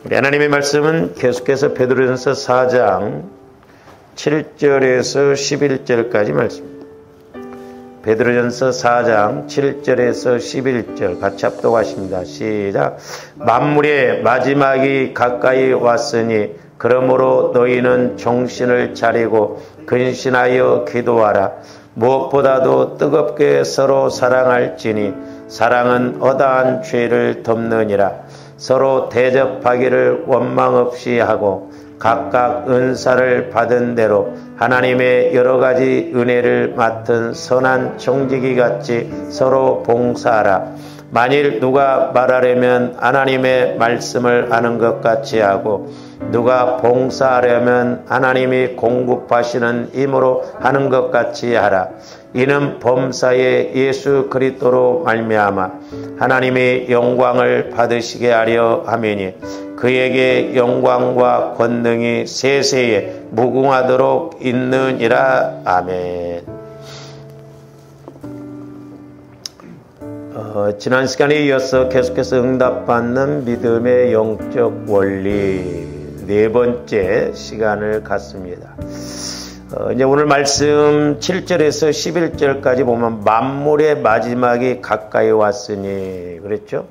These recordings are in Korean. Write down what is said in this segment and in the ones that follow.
우리 하나님의 말씀은 계속해서 베드로전서 4장 7절에서 11절까지 말씀입니다. 베드로전서 4장 7절에서 11절 같이 합독하십니다. 시작. 만물의 마지막이 가까이 왔으니 그러므로 너희는 정신을 차리고 근신하여 기도하라. 무엇보다도 뜨겁게 서로 사랑할지니 사랑은 허다한 죄를 덮느니라. 서로 대접하기를 원망 없이 하고 각각 은사를 받은 대로 하나님의 여러 가지 은혜를 맡은 선한 청지기 같이 서로 봉사하라. 만일 누가 말하려면 하나님의 말씀을 아는 것 같이 하고 누가 봉사하려면 하나님이 공급하시는 힘으로 하는 것 같이 하라. 이는 범사에 예수 그리스도로 말미암아 하나님이 영광을 받으시게 하려 함이니 그에게 영광과 권능이 세세에 무궁하도록 있느니라. 아멘. 지난 시간에 이어서 계속해서 응답받는 믿음의 영적 원리 네 번째 시간을 갖습니다. 이제 오늘 말씀 7절에서 11절까지 보면 만물의 마지막이 가까이 왔으니 그랬죠.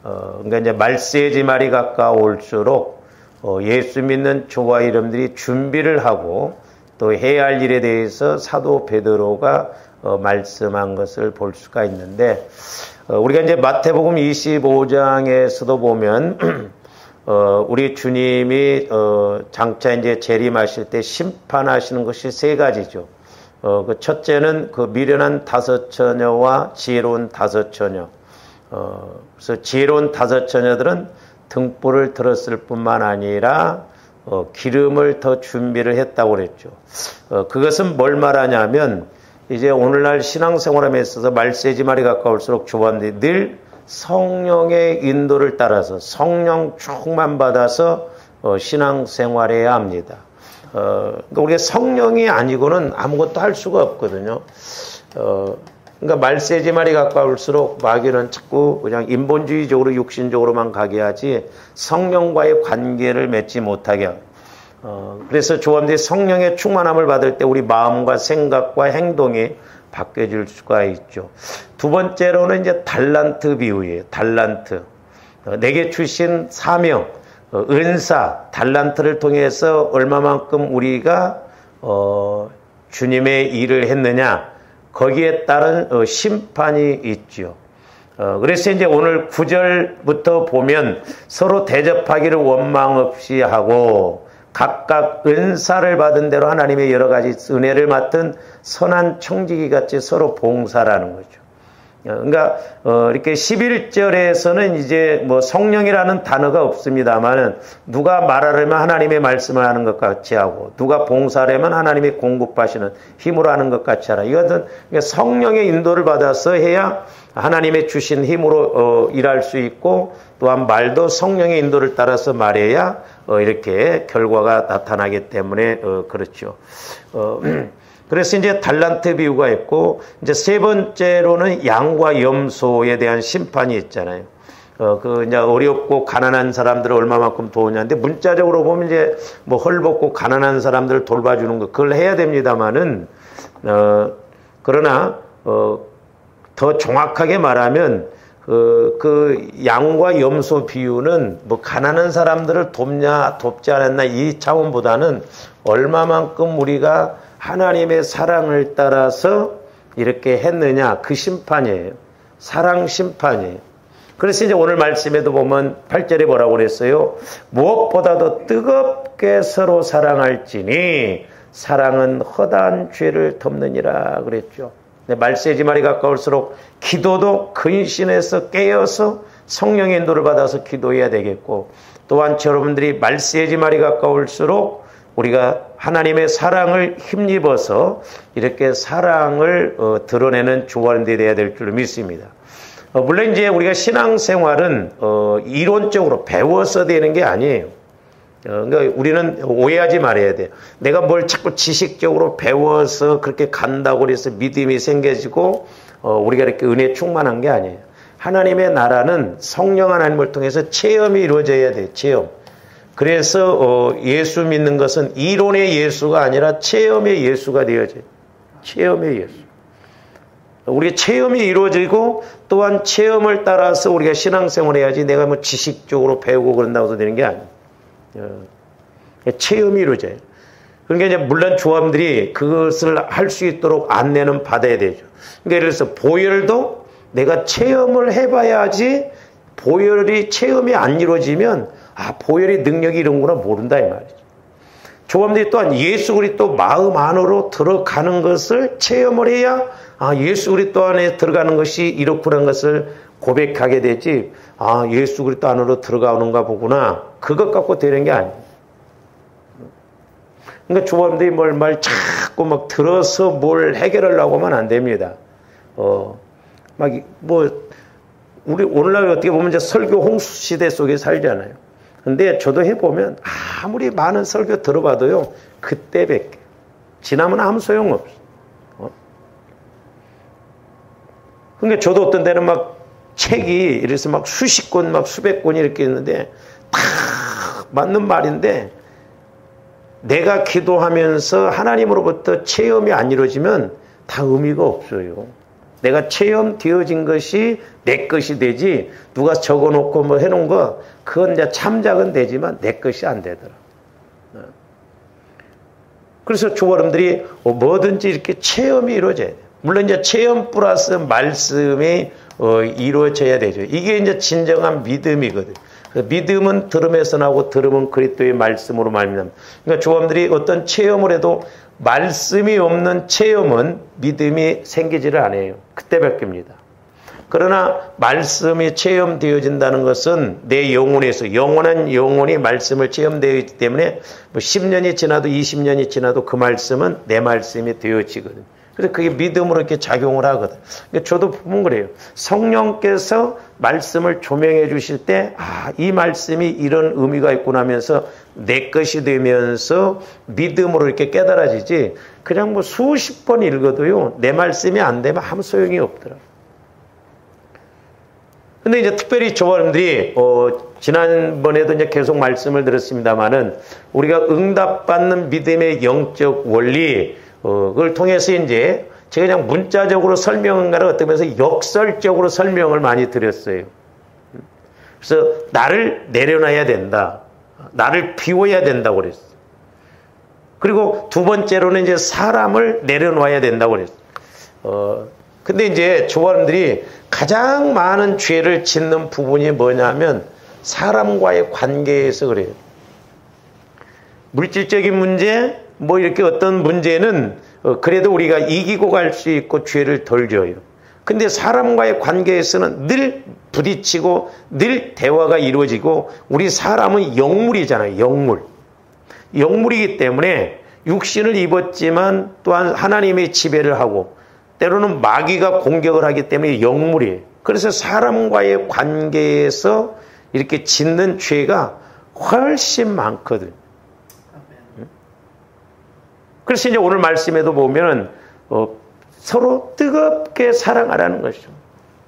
그러니까 이제 말세지 말이 가까울수록 예수 믿는 조과 이름들이 준비를 하고 또 해야 할 일에 대해서 사도 베드로가 말씀한 것을 볼 수가 있는데 우리가 이제 마태복음 25장에서도 보면 우리 주님이 장차 이제 재림하실 때 심판하시는 것이 세 가지죠. 그 첫째는 그 미련한 다섯 처녀와 지혜로운 다섯 처녀. 그래서 지혜로운 다섯 처녀들은 등불을 들었을 뿐만 아니라 기름을 더 준비를 했다고 그랬죠. 그것은 뭘 말하냐면 이제 오늘날 신앙생활에 있어서 말세지 말이 가까울수록 조반들이 늘 성령의 인도를 따라서 성령 충만 받아서 신앙생활해야 합니다. 그러니까 우리가 성령이 아니고는 아무것도 할 수가 없거든요. 그러니까 말세지 말이 가까울수록 마귀는 자꾸 그냥 인본주의적으로 육신적으로만 가게 하지 성령과의 관계를 맺지 못하게 하고 그래서 조함들이 성령의 충만함을 받을 때 우리 마음과 생각과 행동이 바뀌어질 수가 있죠. 두 번째로는 이제 달란트 비유예요. 달란트. 내게 주신 사명, 은사, 달란트를 통해서 얼마만큼 우리가 주님의 일을 했느냐 거기에 따른 심판이 있죠. 그래서 이제 오늘 9절부터 보면 서로 대접하기를 원망 없이 하고 각각 은사를 받은 대로 하나님의 여러 가지 은혜를 맡은 선한 청지기 같이 서로 봉사라는 거죠. 그러니까 이렇게 11절에서는 이제 뭐 성령이라는 단어가 없습니다만은 누가 말하려면 하나님의 말씀을 하는 것 같이 하고 누가 봉사하려면 하나님이 공급하시는 힘으로 하는 것 같이 하라. 이것은 성령의 인도를 받아서 해야 하나님의 주신 힘으로 일할 수 있고 또한 말도 성령의 인도를 따라서 말해야 이렇게 결과가 나타나기 때문에 그렇죠. 그래서 이제 달란트 비유가 있고 이제 세 번째로는 양과 염소에 대한 심판이 있잖아요. 그 이제 어렵고 가난한 사람들을 얼마만큼 도우냐인데 문자적으로 보면 이제 뭐 헐벗고 가난한 사람들을 돌봐주는 거 그걸 해야 됩니다만은 그러나 더 정확하게 말하면 그 양과 염소 비유는 뭐 가난한 사람들을 돕냐 돕지 않았나 이 차원보다는 얼마만큼 우리가 하나님의 사랑을 따라서 이렇게 했느냐 그 심판이에요. 사랑 심판이에요. 그래서 이제 오늘 말씀에도 보면 8절에 뭐라고 그랬어요? 무엇보다도 뜨겁게 서로 사랑할지니 사랑은 허다한 죄를 덮느니라 그랬죠. 말세지 말이 가까울수록 기도도 근신해서 깨어서 성령의 인도를 받아서 기도해야 되겠고 또한 여러분들이 말세지 말이 가까울수록 우리가 하나님의 사랑을 힘입어서 이렇게 사랑을 드러내는 조언들이 되어야 될 줄로 믿습니다. 물론 이제 우리가 신앙생활은 이론적으로 배워서 되는 게 아니에요. 그러니까 우리는 오해하지 말아야 돼요. 내가 뭘 자꾸 지식적으로 배워서 그렇게 간다고 해서 믿음이 생겨지고 우리가 이렇게 은혜 충만한 게 아니에요. 하나님의 나라는 성령 하나님을 통해서 체험이 이루어져야 돼요. 체험. 그래서 예수 믿는 것은 이론의 예수가 아니라 체험의 예수가 되어져요. 체험의 예수. 우리가 체험이 이루어지고 또한 체험을 따라서 우리가 신앙생활을 해야지 내가 뭐 지식적으로 배우고 그런다고 해서 되는 게 아니에요. 체험이 이루어져요. 그러니까 이제 물론 조합들이 그것을 할 수 있도록 안내는 받아야 되죠. 그러니까 예를 들어서 보혈도 내가 체험을 해봐야지 보혈이 체험이 안 이루어지면 보혈의 능력이 이런구나 모른다 이 말이죠. 조합들이 또한 예수 그리스도 마음 안으로 들어가는 것을 체험을 해야 예수 그리스도 안에 들어가는 것이 이렇구나 것을 고백하게 되지 예수 그리스도 안으로 들어가는가 보구나 그것 갖고 되는 게 아니에요. 그러니까 조합들이 말 자꾸 막 들어서 뭘 해결하려고 하면 안 됩니다. 우리 오늘날 어떻게 보면 이제 설교 홍수 시대 속에 살잖아요. 근데 저도 해보면 아무리 많은 설교 들어봐도요, 그때밖에. 지나면 아무 소용없어. 그러니까 저도 어떤 데는 막 책이 이래서 막 수십 권, 막 수백 권이 이렇게 있는데 다 맞는 말인데 내가 기도하면서 하나님으로부터 체험이 안 이루어지면 다 의미가 없어요. 내가 체험되어진 것이 내 것이 되지 누가 적어놓고 뭐 해놓은 거 그건 이제 참작은 되지만 내 것이 안 되더라. 그래서 조어른들이 뭐든지 이렇게 체험이 이루어져야 돼요. 물론 이제 체험 플러스 말씀이 이루어져야 되죠. 이게 이제 진정한 믿음이거든. 믿음은 들음에서 나고 들음은 그리스도의 말씀으로 말미암아. 그러니까 조어들이 어떤 체험을 해도 말씀이 없는 체험은 믿음이 생기지를 않아요. 그때밖에 입니다. 그러나 말씀이 체험되어진다는 것은 내 영혼에서 영원한 영혼이 말씀을 체험되어 있기 때문에 10년이 지나도 20년이 지나도 그 말씀은 내 말씀이 되어지거든요. 그래서 그게 믿음으로 이렇게 작용을 하거든. 그러니까 저도 보면 그래요. 성령께서 말씀을 조명해 주실 때, 이 말씀이 이런 의미가 있구나 하면서 내 것이 되면서 믿음으로 이렇게 깨달아지지, 그냥 뭐 수십 번 읽어도요, 내 말씀이 안 되면 아무 소용이 없더라. 근데 이제 특별히 조원들이, 지난번에도 이제 계속 말씀을 들었습니다만은, 우리가 응답받는 믿음의 영적 원리, 그걸 통해서 이제 제가 그냥 문자적으로 설명한가를 어떻게 보면서 역설적으로 설명을 많이 드렸어요. 그래서 나를 내려놔야 된다. 나를 비워야 된다고 그랬어요. 그리고 두 번째로는 이제 사람을 내려놔야 된다고 그랬어요. 근데 이제 조원들이 가장 많은 죄를 짓는 부분이 뭐냐면 사람과의 관계에서 그래요. 물질적인 문제, 뭐 이렇게 어떤 문제는 그래도 우리가 이기고 갈 수 있고 죄를 덜 져요. 근데 사람과의 관계에서는 늘 부딪히고 늘 대화가 이루어지고 우리 사람은 영물이잖아요. 영물. 영물이기 때문에 육신을 입었지만 또한 하나님의 지배를 하고 때로는 마귀가 공격을 하기 때문에 영물이에요. 그래서 사람과의 관계에서 이렇게 짓는 죄가 훨씬 많거든. 그래서 이제 오늘 말씀에도 보면 서로 뜨겁게 사랑하라는 것이죠.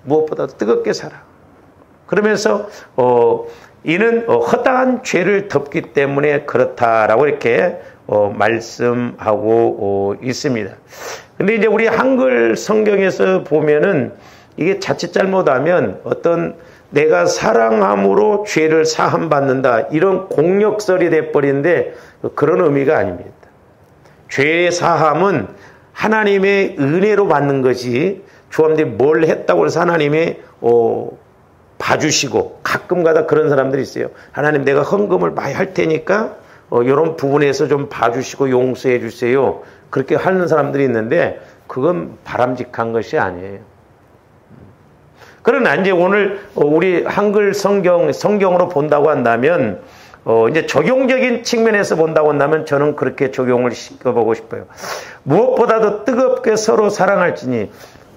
무엇보다도 뜨겁게 사랑. 그러면서 이는 허다한 죄를 덮기 때문에 그렇다라고 이렇게 말씀하고 있습니다. 근데 이제 우리 한글 성경에서 보면은 이게 자칫 잘못하면 어떤 내가 사랑함으로 죄를 사함받는다 이런 공력설이 돼버리는데 그런 의미가 아닙니다. 죄의 사함은 하나님의 은혜로 받는 것이 조합들이 뭘 했다고 해서 하나님이 봐주시고 가끔가다 그런 사람들이 있어요. 하나님 내가 헌금을 많이 할 테니까 이런 부분에서 좀 봐주시고 용서해 주세요. 그렇게 하는 사람들이 있는데 그건 바람직한 것이 아니에요. 그러나 이제 오늘 우리 한글 성경으로 본다고 한다면 이제 적용적인 측면에서 본다고 한다면 저는 그렇게 적용을 시켜보고 싶어요. 무엇보다도 뜨겁게 서로 사랑할지니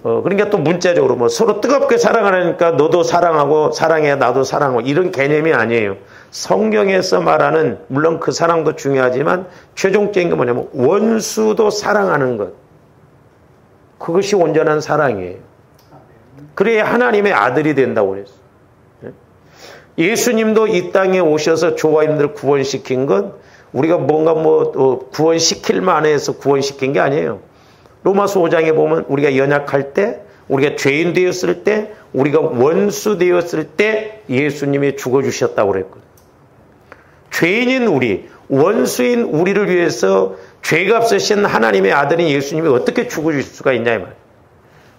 그러니까 또 문자적으로 뭐 서로 뜨겁게 사랑하니까 너도 사랑하고 사랑해 나도 사랑하고 이런 개념이 아니에요. 성경에서 말하는 물론 그 사랑도 중요하지만 최종적인 게 뭐냐면 원수도 사랑하는 것. 그것이 온전한 사랑이에요. 그래야 하나님의 아들이 된다고 그랬어요. 예수님도 이 땅에 오셔서 조화인들을 구원시킨 건 우리가 뭔가 구원시킬 만해서 구원시킨 게 아니에요. 로마서 5장에 보면 우리가 연약할 때, 우리가 죄인 되었을 때, 우리가 원수 되었을 때 예수님이 죽어주셨다고 그랬거든요. 죄인인 우리, 원수인 우리를 위해서 죄값으신 하나님의 아들인 예수님이 어떻게 죽어주실 수가 있냐 이 말이에요.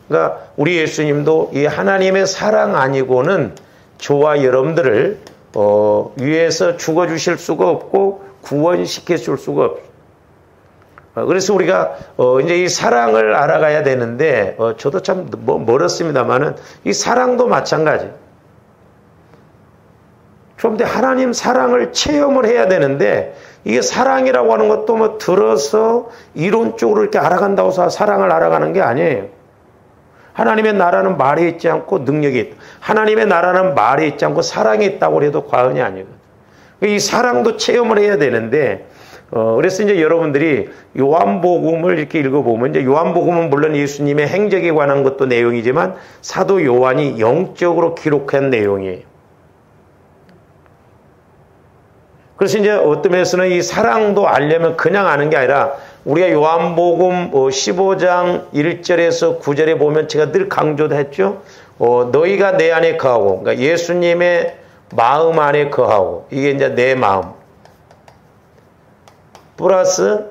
그러니까 우리 예수님도 이 하나님의 사랑 아니고는 저와 여러분들을 위해서 죽어주실 수가 없고 구원시켜 줄 수가 없어요. 그래서 우리가 이제 이 사랑을 알아가야 되는데 저도 참 멀었습니다만은 이 사랑도 마찬가지. 좀 더 하나님 사랑을 체험을 해야 되는데 이게 사랑이라고 하는 것도 들어서 이론적으로 이렇게 알아간다고 해서 사랑을 알아가는 게 아니에요. 하나님의 나라는 말에 있지 않고 능력이 있다. 하나님의 나라는 말에 있지 않고 사랑이 있다고 해도 과언이 아니거든요. 이 사랑도 체험을 해야 되는데 그래서 이제 여러분들이 요한복음을 이렇게 읽어보면 이제 요한복음은 물론 예수님의 행적에 관한 것도 내용이지만 사도 요한이 영적으로 기록한 내용이에요. 그래서 이제 어떤 면에서는 이 사랑도 알려면 그냥 아는 게 아니라 우리가 요한복음 15장 1절에서 9절에 보면 제가 늘 강조도 했죠. 너희가 내 안에 거하고, 그러니까 예수님의 마음 안에 거하고, 이게 이제 내 마음. 플러스,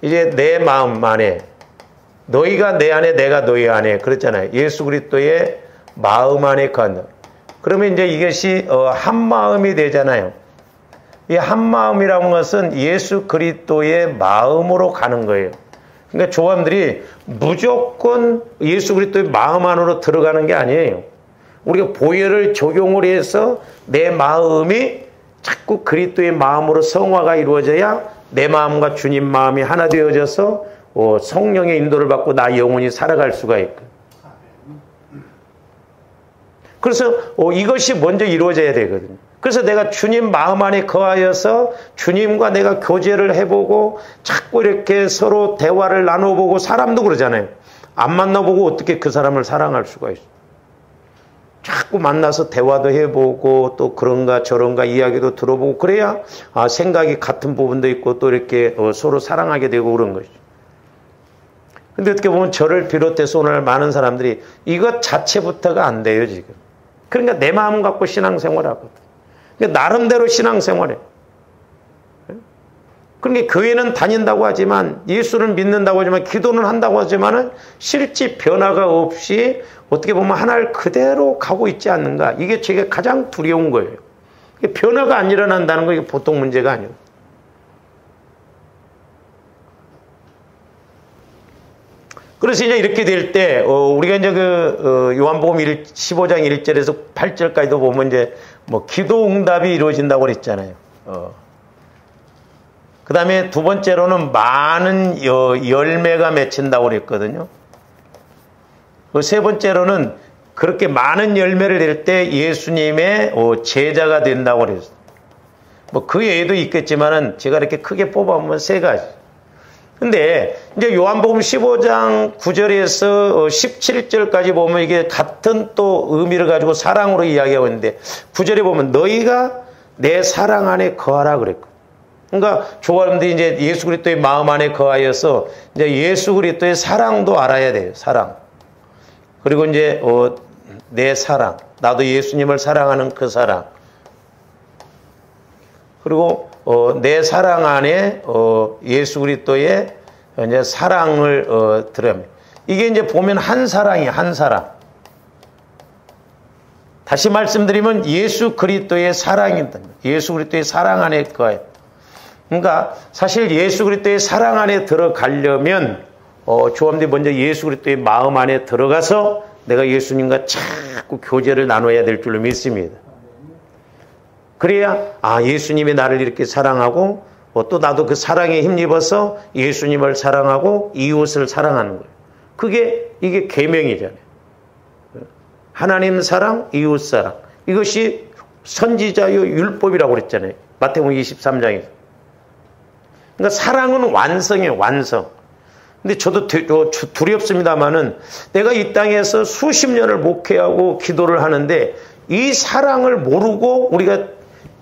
이제 내 마음 안에, 너희가 내 안에, 내가 너희 안에, 그랬잖아요. 예수 그리스도의 마음 안에 거한다. 그러면 이제 이것이 한 마음이 되잖아요. 이 한 마음이라는 것은 예수 그리스도의 마음으로 가는 거예요. 그러니까 조함들이 무조건 예수 그리스도의 마음 안으로 들어가는 게 아니에요. 우리가 보혈을 적용을 해서 내 마음이 자꾸 그리스도의 마음으로 성화가 이루어져야 내 마음과 주님 마음이 하나 되어져서 성령의 인도를 받고 나 영혼이 살아갈 수가 있고. 그래서 이것이 먼저 이루어져야 되거든요. 그래서 내가 주님 마음 안에 거하여서 주님과 내가 교제를 해보고 자꾸 이렇게 서로 대화를 나눠보고 사람도 그러잖아요. 안 만나보고 어떻게 그 사람을 사랑할 수가 있어요. 자꾸 만나서 대화도 해보고 또 그런가 저런가 이야기도 들어보고 그래야 생각이 같은 부분도 있고 또 이렇게 서로 사랑하게 되고 그런 것이죠. 근데 어떻게 보면 저를 비롯해서 오늘 많은 사람들이 이것 자체부터가 안 돼요 지금. 그러니까 내 마음 갖고 신앙생활하거든. 그러니까 나름대로 신앙생활해. 그러니까 교회는 다닌다고 하지만 예수를 믿는다고 하지만 기도는 한다고 하지만은 실제 변화가 없이 어떻게 보면 하나를 그대로 가고 있지 않는가. 이게 제게 가장 두려운 거예요. 변화가 안 일어난다는 거 이게 보통 문제가 아니에요. 그래서 이제 이렇게 될 때, 우리가 이제 요한복음 15장 1절에서 8절까지도 보면 이제 기도 응답이 이루어진다고 그랬잖아요. 그 다음에 두 번째로는 많은 열매가 맺힌다고 그랬거든요. 세 번째로는 그렇게 많은 열매를 낼 때 예수님의 제자가 된다고 그랬어요. 그 외에도 있겠지만은 제가 이렇게 크게 뽑아보면 세 가지. 근데 이제 요한복음 15장 9절에서 17절까지 보면 이게 같은 또 의미를 가지고 사랑으로 이야기하고 있는데 9절에 보면 너희가 내 사랑 안에 거하라 그랬고. 그러니까 조화님들이 이제 예수 그리스도의 마음 안에 거하여서 이제 예수 그리스도의 사랑도 알아야 돼요. 사랑. 그리고 이제 내 사랑. 나도 예수님을 사랑하는 그 사랑. 그리고 내 사랑 안에 예수 그리스도의 이제 사랑을 들으면 이게 이제 보면 한 사랑이 한 사랑. 다시 말씀드리면 예수 그리스도의 사랑이다. 예수 그리스도의 사랑 안에 거해. 그러니까 사실 예수 그리스도의 사랑 안에 들어가려면 조함들이 먼저 예수 그리스도의 마음 안에 들어가서 내가 예수님과 자꾸 교제를 나눠야 될 줄로 믿습니다. 그래야 예수님이 나를 이렇게 사랑하고 또 나도 그 사랑에 힘입어서 예수님을 사랑하고 이웃을 사랑하는 거예요. 이게 계명이잖아요. 하나님 사랑, 이웃 사랑. 이것이 선지자의 율법이라고 그랬잖아요. 마태복음 23장에서. 그러니까 사랑은 완성이에요. 완성. 근데 저도 두렵습니다만은 내가 이 땅에서 수십 년을 목회하고 기도를 하는데 이 사랑을 모르고 우리가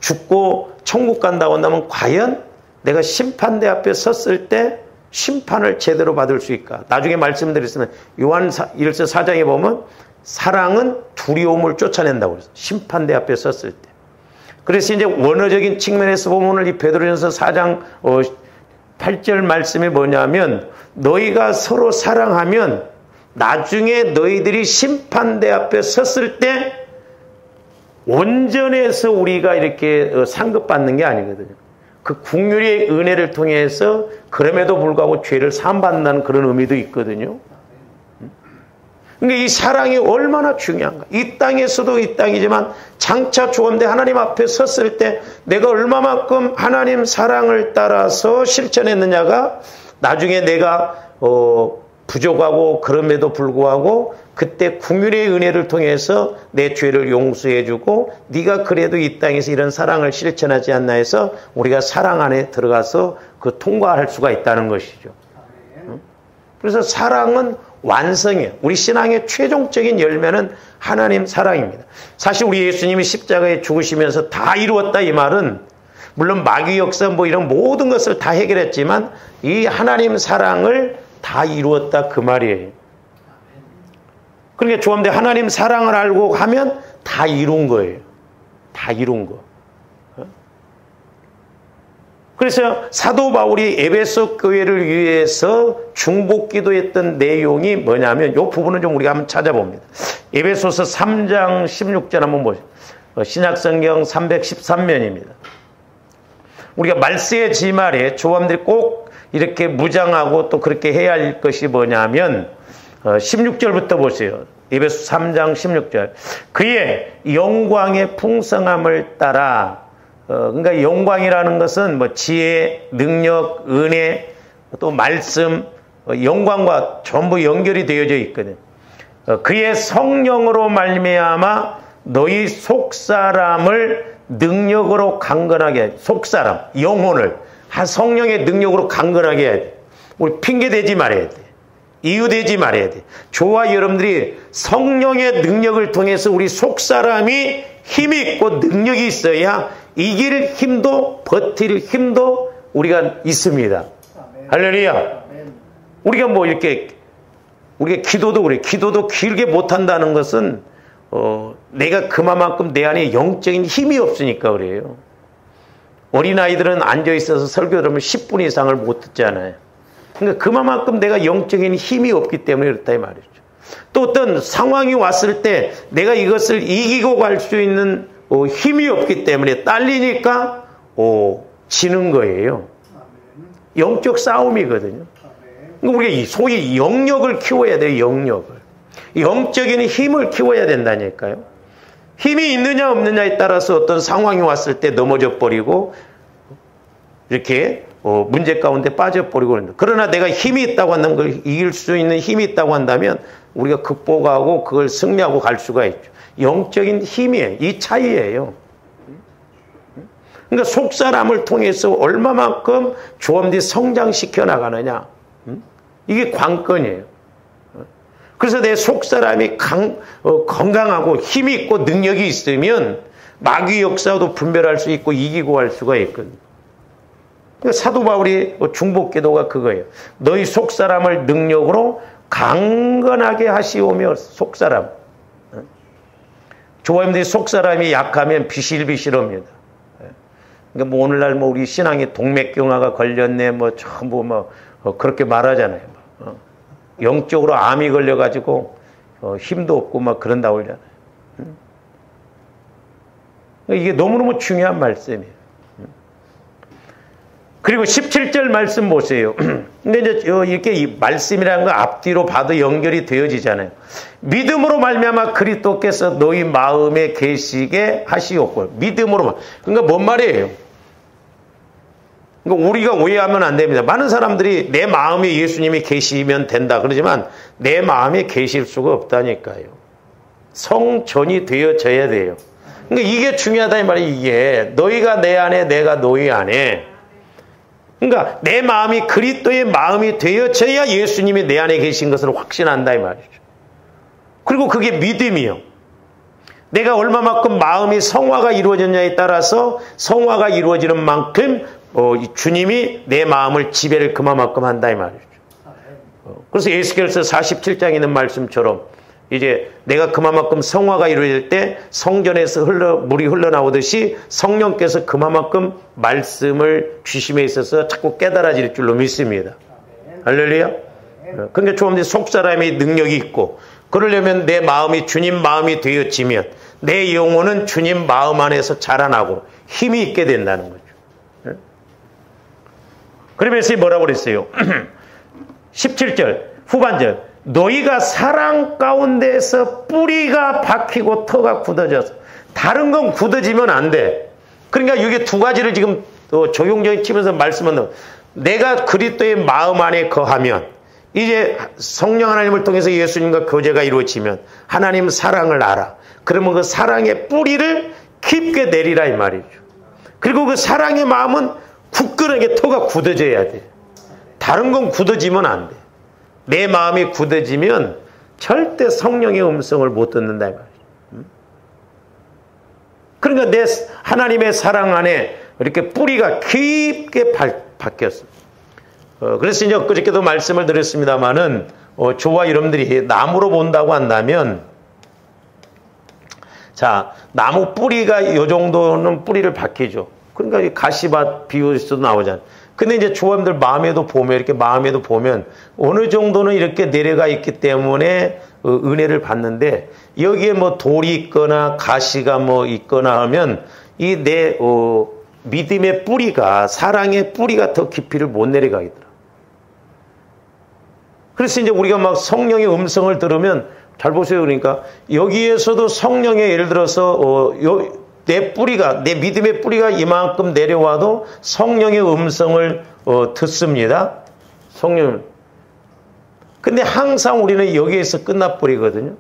죽고 천국 간다고 한다면 과연 내가 심판대 앞에 섰을 때 심판을 제대로 받을 수 있을까? 나중에 말씀드렸으면 요한 1서 4장에 보면 사랑은 두려움을 쫓아낸다고 그랬어요. 심판대 앞에 섰을 때. 그래서 이제 원어적인 측면에서 보면 오늘 이 베드로전서 4장 8절 말씀이 뭐냐면 너희가 서로 사랑하면 나중에 너희들이 심판대 앞에 섰을 때 온전해서 우리가 이렇게 상급받는 게 아니거든요. 그 긍휼의 은혜를 통해서 그럼에도 불구하고 죄를 사함받는다는 그런 의미도 있거든요. 그러니까 이 사랑이 얼마나 중요한가. 이 땅에서도 이 땅이지만 장차 주원대 하나님 앞에 섰을 때 내가 얼마만큼 하나님 사랑을 따라서 실천했느냐가 나중에 내가 부족하고 그럼에도 불구하고 그때 긍휼의 은혜를 통해서 내 죄를 용서해주고 네가 그래도 이 땅에서 이런 사랑을 실천하지 않나 해서 우리가 사랑 안에 들어가서 그 통과할 수가 있다는 것이죠. 그래서 사랑은 완성이에요. 우리 신앙의 최종적인 열매는 하나님 사랑입니다. 사실 우리 예수님이 십자가에 죽으시면서 다 이루었다 이 말은 물론 마귀 역사 뭐 이런 모든 것을 다 해결했지만 이 하나님 사랑을 다 이루었다 그 말이에요. 그러니까 조함대 하나님 사랑을 알고 하면 다 이룬 거예요. 다 이룬 거. 그래서 사도 바울이 에베소 교회를 위해서 중보기도했던 내용이 뭐냐면 이 부분은 좀 우리가 한번 찾아봅니다. 에베소서 3장 16절 한번 보시죠. 신약성경 313면입니다. 우리가 말세의 지말에 조함들이 꼭 이렇게 무장하고 또 그렇게 해야 할 것이 뭐냐면 16절부터 보세요. 에베소 3장 16절. 그의 영광의 풍성함을 따라 그러니까 영광이라는 것은 뭐 지혜, 능력, 은혜, 또 말씀, 영광과 전부 연결이 되어져 있거든. 그의 성령으로 말미암아 너희 속사람을 능력으로 강건하게 해. 속사람, 영혼을 성령의 능력으로 강건하게 해야 돼. 우리 핑계대지 말아야 돼. 이유되지 말아야 돼. 저와 여러분들이 성령의 능력을 통해서 우리 속사람이 힘이 있고 능력이 있어야 이길 힘도 버틸 힘도 우리가 있습니다. 아멘. 할렐루야. 아멘. 우리가 뭐 이렇게 우리가 기도도 그래. 기도도 길게 못한다는 것은 내가 그만큼 내 안에 영적인 힘이 없으니까 그래요. 어린아이들은 앉아있어서 설교 들으면 10분 이상을 못 듣잖아요. 그러니까 그만큼 내가 영적인 힘이 없기 때문에 그렇다 이 말이죠. 또 어떤 상황이 왔을 때 내가 이것을 이기고 갈 수 있는 힘이 없기 때문에 딸리니까 지는 거예요. 영적 싸움이거든요. 그러니까 우리가 소위 영역을 키워야 돼요. 영역을. 영적인 힘을 키워야 된다니까요. 힘이 있느냐 없느냐에 따라서 어떤 상황이 왔을 때 넘어져 버리고 이렇게 문제 가운데 빠져버리고 그런다. 그러나 내가 힘이 있다고 한다면 그걸 이길 수 있는 힘이 있다고 한다면 우리가 극복하고 그걸 승리하고 갈 수가 있죠. 영적인 힘이에요. 이 차이예요. 그러니까 속사람을 통해서 얼마만큼 조함들이 성장시켜 나가느냐. 이게 관건이에요. 그래서 내 속사람이 건강하고 힘이 있고 능력이 있으면 마귀 역사도 분별할 수 있고 이기고 할 수가 있거든요. 그러니까 사도 바울이 중보기도가 그거예요. 너희 속사람을 능력으로 강건하게 하시오며 속사람. 조함들이 속사람이 약하면 비실비실합니다. 그러니까 뭐 오늘날 뭐 우리 신앙에 동맥경화가 걸렸네 뭐 전부 뭐 그렇게 말하잖아요. 영적으로 암이 걸려가지고 힘도 없고 막 그런다고 그러잖아요. 이게 너무너무 중요한 말씀이에요. 그리고 17절 말씀 보세요. 근데 이제 이렇게 이 말씀이라는 거 앞뒤로 봐도 연결이 되어지잖아요. 믿음으로 말미암아 그리스도께서 너희 마음에 계시게 하시옵고. 믿음으로만. 그러니까 뭔 말이에요? 그러니까 우리가 오해하면 안 됩니다. 많은 사람들이 내 마음에 예수님이 계시면 된다 그러지만 내 마음에 계실 수가 없다니까요. 성전이 되어져야 돼요. 그러니까 이게 중요하다 이 말이에요. 이게 너희가 내 안에 내가 너희 안에 그러니까 내 마음이 그리스도의 마음이 되어져야 예수님이 내 안에 계신 것을 확신한다 이 말이죠. 그리고 그게 믿음이요. 내가 얼마만큼 마음이 성화가 이루어졌냐에 따라서 성화가 이루어지는 만큼 주님이 내 마음을 지배를 그만큼 한다 이 말이죠. 그래서 에스겔서 47장에 있는 말씀처럼 이제 내가 그만큼 성화가 이루어질 때 성전에서 물이 흘러나오듯이 성령께서 그만큼 말씀을 주심에 있어서 자꾸 깨달아질 줄로 믿습니다. 할렐루야. 그러니까 좀 속사람의 능력이 있고 그러려면 내 마음이 주님 마음이 되어지면 내 영혼은 주님 마음 안에서 자라나고 힘이 있게 된다는 거죠. 그러면서 뭐라고 그랬어요? 17절 후반절 너희가 사랑 가운데서 뿌리가 박히고 터가 굳어져서 다른 건 굳어지면 안 돼. 그러니까 이게 두 가지를 지금 조용조용 치면서 말씀은 내가 그리스도의 마음 안에 거하면 이제 성령 하나님을 통해서 예수님과 교제가 이루어지면 하나님 사랑을 알아. 그러면 그 사랑의 뿌리를 깊게 내리라 이 말이죠. 그리고 그 사랑의 마음은 굳건하게 터가 굳어져야 돼. 다른 건 굳어지면 안 돼. 내 마음이 굳어지면 절대 성령의 음성을 못 듣는다 이 말이죠. 그러니까 내 하나님의 사랑 안에 이렇게 뿌리가 깊게 박혔어. 그래서 이제 그저께도 말씀을 드렸습니다마는 저와 여러분들이 나무로 본다고 한다면 자 나무 뿌리가 이 정도는 뿌리를 박히죠. 그러니까 가시밭 비유에서도 나오잖아요. 근데 이제 조합들 마음에도 보면 어느 정도는 이렇게 내려가 있기 때문에 은혜를 받는데 여기에 뭐 돌이 있거나 가시가 뭐 있거나 하면 이 내 믿음의 뿌리가 사랑의 뿌리가 더 깊이를 못 내려가겠더라. 그래서 이제 우리가 막 성령의 음성을 들으면 잘 보세요. 그러니까 여기에서도 성령의 예를 들어서 내 뿌리가 내 믿음의 뿌리가 이만큼 내려와도 성령의 음성을 듣습니다. 성령. 근데 항상 우리는 여기에서 끝나버리거든요.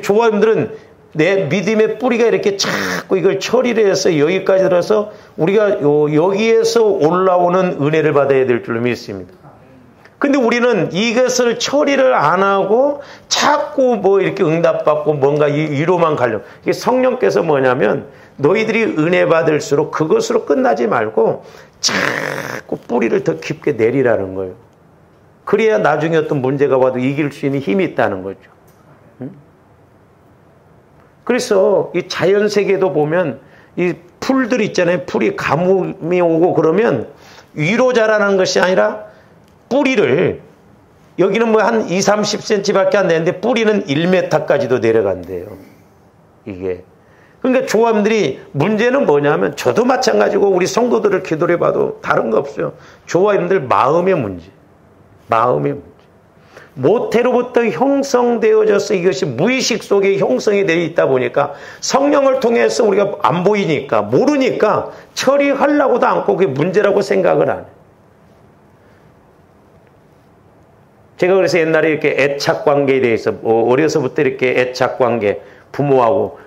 조화님들은 내 믿음의 뿌리가 이렇게 자꾸 이걸 처리를 해서 여기까지 들어서 우리가 여기에서 올라오는 은혜를 받아야 될 줄로 믿습니다. 근데 우리는 이것을 처리를 안 하고 자꾸 뭐 이렇게 응답받고 뭔가 이로만 가려고. 이게 성령께서 뭐냐면 너희들이 은혜 받을수록 그것으로 끝나지 말고 자꾸 뿌리를 더 깊게 내리라는 거예요. 그래야 나중에 어떤 문제가 와도 이길 수 있는 힘이 있다는 거죠. 그래서 이 자연 세계도 보면 이 풀들 있잖아요. 풀이 가뭄이 오고 그러면 위로 자라는 것이 아니라 뿌리를 여기는 뭐 한 20-30cm밖에 안 되는데 뿌리는 1m까지도 내려간대요. 이게. 그러니까 조화님들이 문제는 뭐냐면 저도 마찬가지고 우리 성도들을 기도를 해봐도 다른 거 없어요. 조화님들 마음의 문제. 마음의 문제. 모태로부터 형성되어져서 이것이 무의식 속에 형성이 되어 있다 보니까 성령을 통해서 우리가 안 보이니까 모르니까 처리하려고도 않고 그게 문제라고 생각을 안 해요. 제가 그래서 옛날에 이렇게 애착 관계에 대해서 어려서부터 이렇게 애착 관계 부모하고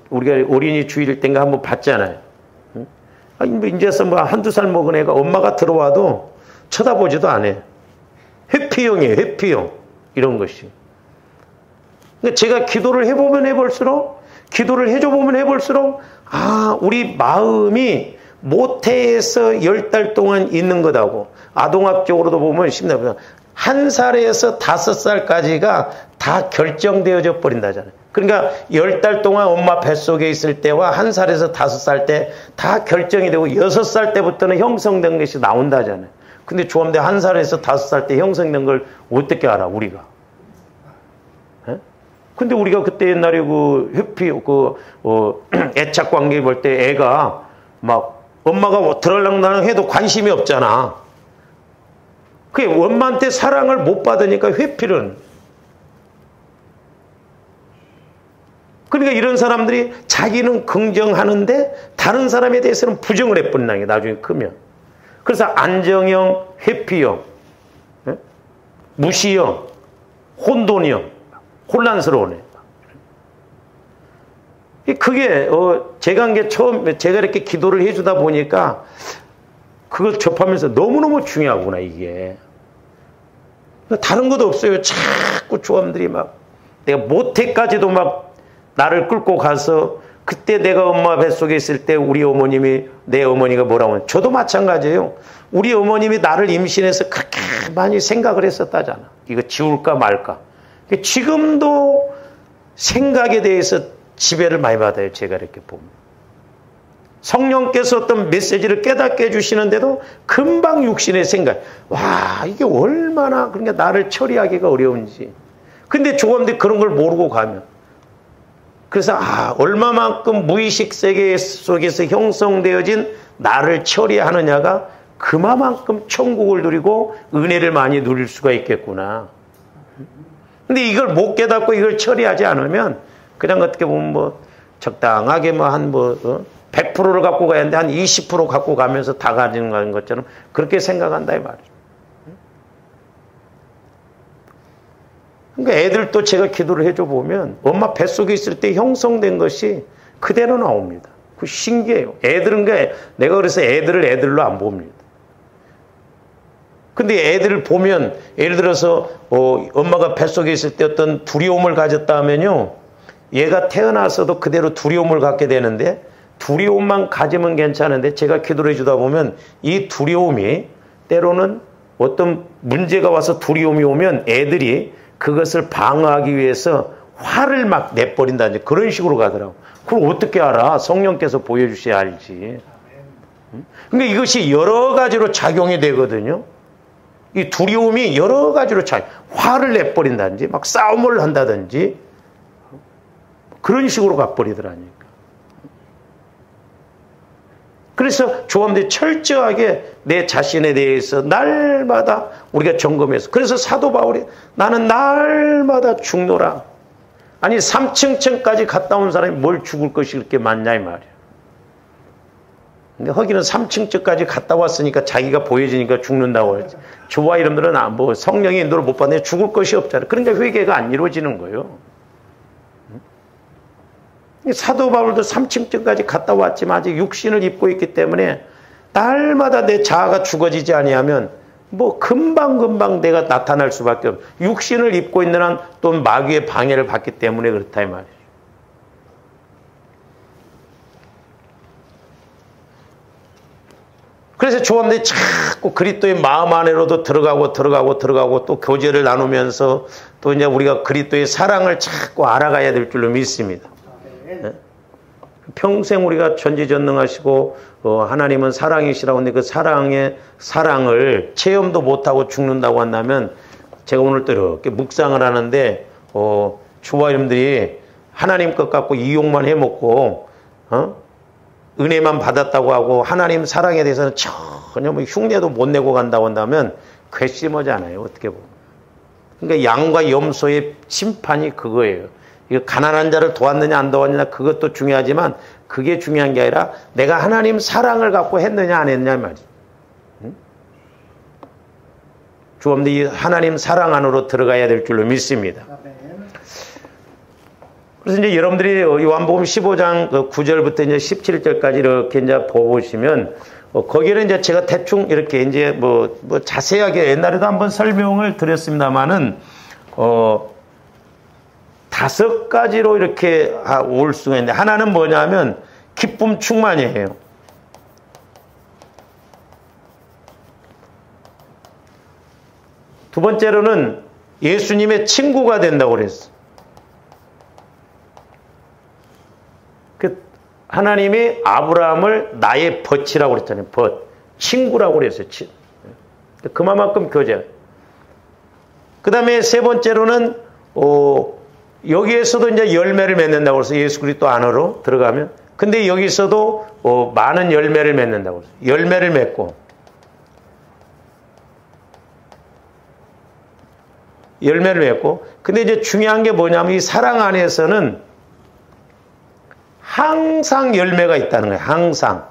우리가 어린이 주일 때인가 한번 봤잖아요. 이제서 뭐 한두 살 먹은 애가 엄마가 들어와도 쳐다보지도 않아요. 회피형이에요. 회피형. 이런 것이. 그러니까 제가 기도를 해보면 해볼수록 기도를 해줘보면 해볼수록 우리 마음이 모태에서 10달 동안 있는 것하고 아동학적으로도 보면 1살에서 5살까지가 다 결정되어져 버린다잖아요. 그러니까 10달 동안 엄마 뱃속에 있을 때와 1살에서 5살 때 다 결정이 되고 6살 때부터는 형성된 것이 나온다잖아요. 근데 조함대 1살에서 5살 때 형성된 걸 어떻게 알아, 우리가? 에? 근데 우리가 그때 옛날에 애착 관계 볼 때 애가 막 엄마가 들어올랑나랑 해도 관심이 없잖아. 그게 엄마한테 사랑을 못 받으니까 회피는. 그러니까 이런 사람들이 자기는 긍정하는데 다른 사람에 대해서는 부정을 해버린다는 게 나중에 크면. 그래서 안정형, 회피형, 무시형, 혼돈형, 혼란스러운 애. 그게 제가 이렇게 기도를 해주다 보니까 그걸 접하면서 너무너무 중요하구나, 이게. 다른 것도 없어요. 자꾸 조함들이 막, 내가 모태까지도 막 나를 끌고 가서, 그때 내가 엄마 뱃속에 있을 때 우리 어머님이, 내 어머니가 뭐라고 하면, 저도 마찬가지예요. 우리 어머님이 나를 임신해서 그렇게 많이 생각을 했었다잖아. 이거 지울까 말까. 지금도 생각에 대해서 지배를 많이 받아요. 제가 이렇게 보면. 성령께서 어떤 메시지를 깨닫게 해주시는데도 금방 육신의 생각. 와, 이게 얼마나 그러니까 나를 처리하기가 어려운지. 근데 조금도 그런 걸 모르고 가면. 그래서 얼마만큼 무의식 세계 속에서 형성되어진 나를 처리하느냐가 그만큼 천국을 누리고 은혜를 많이 누릴 수가 있겠구나. 근데 이걸 못 깨닫고 이걸 처리하지 않으면 그냥 어떻게 보면 뭐 적당하게 뭐 한 100%를 갖고 가야 하는데 한 20% 갖고 가면서 다 가지는 것처럼 그렇게 생각한다 이 말이죠. 그러니까 애들도 제가 기도를 해줘 보면 엄마 뱃속에 있을 때 형성된 것이 그대로 나옵니다. 그 신기해요. 애들은 내가 그래서 애들을 애들로 안 봅니다. 근데 애들을 보면 예를 들어서 엄마가 뱃속에 있을 때 어떤 두려움을 가졌다 하면요. 얘가 태어나서도 그대로 두려움을 갖게 되는데 두려움만 가지면 괜찮은데 제가 기도를 해주다 보면 이 두려움이 때로는 어떤 문제가 와서 두려움이 오면 애들이 그것을 방어하기 위해서 화를 막 내버린다든지 그런 식으로 가더라고. 그걸 어떻게 알아? 성령께서 보여주셔야 알지. 그러니까 이것이 여러 가지로 작용이 되거든요. 이 두려움이 여러 가지로 화를 내버린다든지 막 싸움을 한다든지 그런 식으로 가버리더라니까. 그래서 조함들이 철저하게 내 자신에 대해서 날마다 우리가 점검해서 그래서 사도 바울이 나는 날마다 죽노라. 아니 3층까지 갔다 온 사람이 뭘 죽을 것이 그렇게 많냐 이 말이야. 근데 거기는 3층까지 갔다 왔으니까 자기가 보여지니까 죽는다고 그랬지. 저와 이름들은 뭐 성령의 인도를 못 받는데 죽을 것이 없잖아. 그러니까 회개가 안 이루어지는 거예요. 사도 바울도 3층까지 갔다 왔지만 아직 육신을 입고 있기 때문에 날마다 내 자아가 죽어지지 아니하면 뭐 금방금방 내가 나타날 수밖에 없어. 육신을 입고 있는 한 또 마귀의 방해를 받기 때문에 그렇다 이 말이에요. 그래서 조함들이 자꾸 그리스도의 마음 안으로도 들어가고 또 교제를 나누면서 또 이제 우리가 그리스도의 사랑을 자꾸 알아가야 될 줄로 믿습니다. 네? 평생 우리가 전지전능하시고 하나님은 사랑이시라고 하는데 그 사랑을 체험도 못하고 죽는다고 한다면 제가 오늘 또 이렇게 묵상을 하는데 주와 이름들이 하나님 것 갖고 이용만 해먹고 은혜만 받았다고 하고 하나님 사랑에 대해서는 전혀 뭐 흉내도 못 내고 간다고 한다면 괘씸하잖아요. 어떻게 보면. 그러니까 양과 염소의 심판이 그거예요. 이거 가난한 자를 도왔느냐 안 도왔느냐 그것도 중요하지만 그게 중요한 게 아니라 내가 하나님 사랑을 갖고 했느냐 안 했느냐 말이에요. 주님들이 하나님 사랑 안으로 들어가야 될 줄로 믿습니다. 그래서 이제 여러분들이 요한복음 15장 9절부터 이제 17절까지 이렇게 이제 보시면 거기는 이제 제가 대충 이렇게 이제 뭐 자세하게 옛날에도 한번 설명을 드렸습니다만은 5가지로 이렇게 올 수가 있는데 하나는 뭐냐면 기쁨 충만이에요. 두 번째로는 예수님의 친구가 된다고 그랬어. 하나님이 아브라함을 나의 벗이라고 그랬잖아요. 벗. 친구라고 그랬어요. 그만큼 교제. 그 다음에 세 번째로는, 여기에서도 이제 열매를 맺는다고 해서 예수 그리스도 안으로 들어가면. 근데 여기서도, 많은 열매를 맺는다고 해서. 열매를 맺고. 근데 이제 중요한 게 뭐냐면 이 사랑 안에서는 항상 열매가 있다는 거예요. 항상.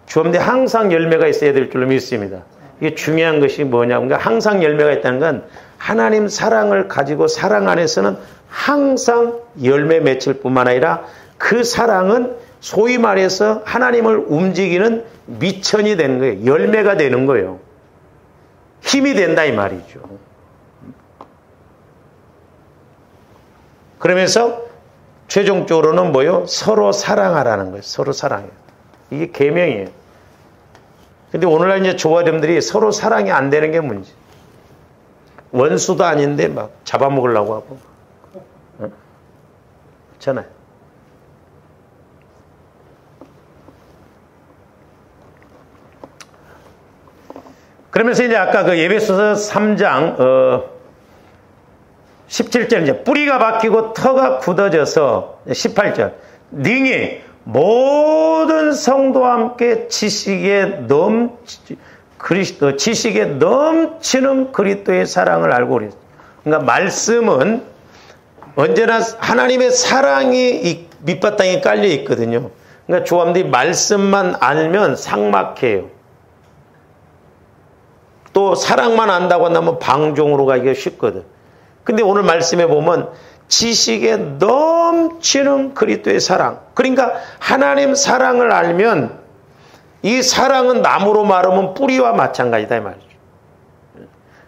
주님들 항상 열매가 있어야 될 줄로 믿습니다. 이게 중요한 것이 뭐냐면 항상 열매가 있다는 건 하나님 사랑을 가지고 사랑 안에서는 항상 열매 맺힐 뿐만 아니라 그 사랑은 소위 말해서 하나님을 움직이는 미천이 되는 거예요. 열매가 되는 거예요. 힘이 된다 이 말이죠. 그러면서 최종적으로는 뭐요? 서로 사랑하라는 거예요. 서로 사랑해요. 이게 계명이에요. 근데 오늘날 이제 조화점들이 서로 사랑이 안 되는 게 문제. 원수도 아닌데 막 잡아먹으려고 하고. 그렇잖아요. 그러면서 이제 아까 그 에베소서 3장 17절 이제 뿌리가 박히고 터가 굳어져서 18절 능히 모든 성도와 함께 지식에 넘치는 그리스도의 사랑을 알고 그랬어요. 그러니까 말씀은 언제나 하나님의 사랑이 이 밑바탕에 깔려 있거든요. 그러니까 조함들이 말씀만 알면 삭막해요. 또 사랑만 안다고 한다면 방종으로 가기가 쉽거든. 근데 오늘 말씀에 보면 지식에 넘치는 그리스도의 사랑. 그러니까 하나님 사랑을 알면 이 사랑은 나무로 마르면 뿌리와 마찬가지다 이 말이죠.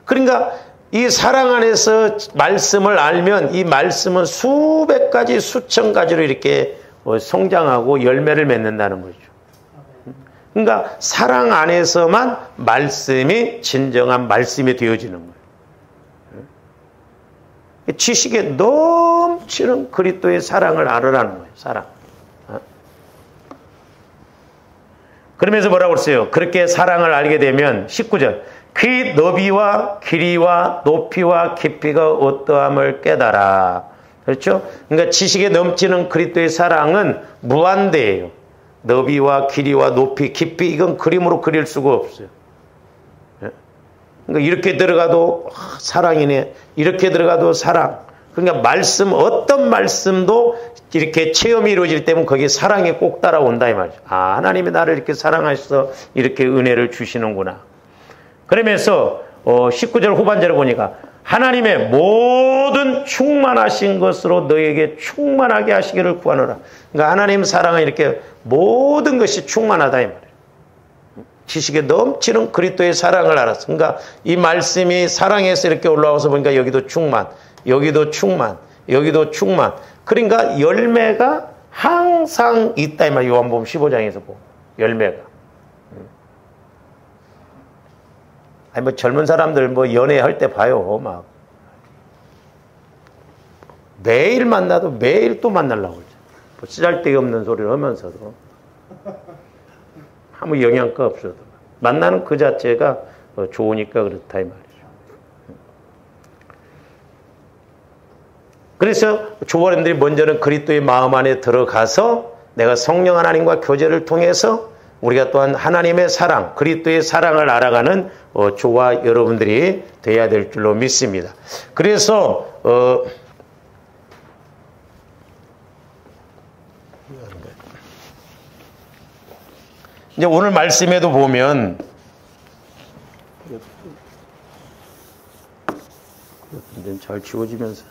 그러니까 이 사랑 안에서 말씀을 알면 이 말씀은 수백 가지 수천 가지로 이렇게 성장하고 열매를 맺는다는 거죠. 그러니까 사랑 안에서만 말씀이 진정한 말씀이 되어지는 거예요. 지식에 넘치는 그리스도의 사랑을 알으라는 거예요. 사랑. 그러면서 뭐라고 했어요? 그렇게 사랑을 알게 되면 19절 그 너비와 길이와 높이와 깊이가 어떠함을 깨달아. 그렇죠? 그러니까 지식에 넘치는 그리스도의 사랑은 무한대예요. 너비와 길이와 높이, 깊이 이건 그림으로 그릴 수가 없어요. 그러니까 이렇게 들어가도 사랑이네. 이렇게 들어가도 사랑. 그러니까 말씀 어떤 말씀도 이렇게 체험이 이루어질 때면 거기에 사랑이 꼭 따라온다 이 말이죠. 아, 하나님이 나를 이렇게 사랑하셔서 이렇게 은혜를 주시는구나. 그러면서 19절 후반절을 보니까 하나님의 모든 충만하신 것으로 너에게 충만하게 하시기를 구하노라. 그러니까 하나님 사랑은 이렇게 모든 것이 충만하다 이 말이에요. 지식에 넘치는 그리스도의 사랑을 알았어. 그러니까 이 말씀이 사랑에서 이렇게 올라와서 보니까 여기도 충만, 여기도 충만, 여기도 충만. 그러니까 열매가 항상 있다 이 말이에요. 요한복음 15장에서 보면 열매가. 아니 뭐 젊은 사람들 뭐 연애할 때 봐요. 막 매일 만나도 매일 또 만나려고 그러죠. 뭐 쓰잘데없는 소리를 하면서도 아무 영향가 없어도 만나는 그 자체가 좋으니까 그렇다 이 말이죠. 그래서 조원님들이 먼저는 그리스도의 마음 안에 들어가서 내가 성령 하나님과 교제를 통해서 우리가 또한 하나님의 사랑, 그리스도의 사랑을 알아가는 저와 여러분들이 돼야 될 줄로 믿습니다. 그래서 이제 오늘 말씀에도 보면 잘 지워지면서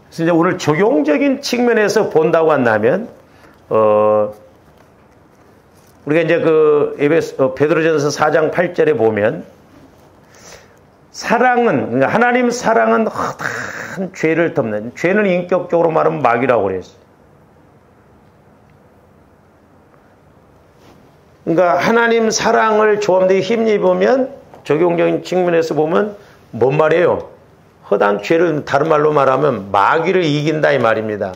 그래서 이제 오늘 적용적인 측면에서 본다고 한다면 우리가 이제 그 베드로전서 4장 8절에 보면 사랑은, 그러니까 하나님 사랑은 헛한 죄를 덮는, 죄는 인격적으로 말하면 마귀라고 그랬어요. 그러니까 하나님 사랑을 조함들이 힘입으면 적용적인 측면에서 보면 뭔 말이에요? 허다한 죄를 다른 말로 말하면 마귀를 이긴다 이 말입니다.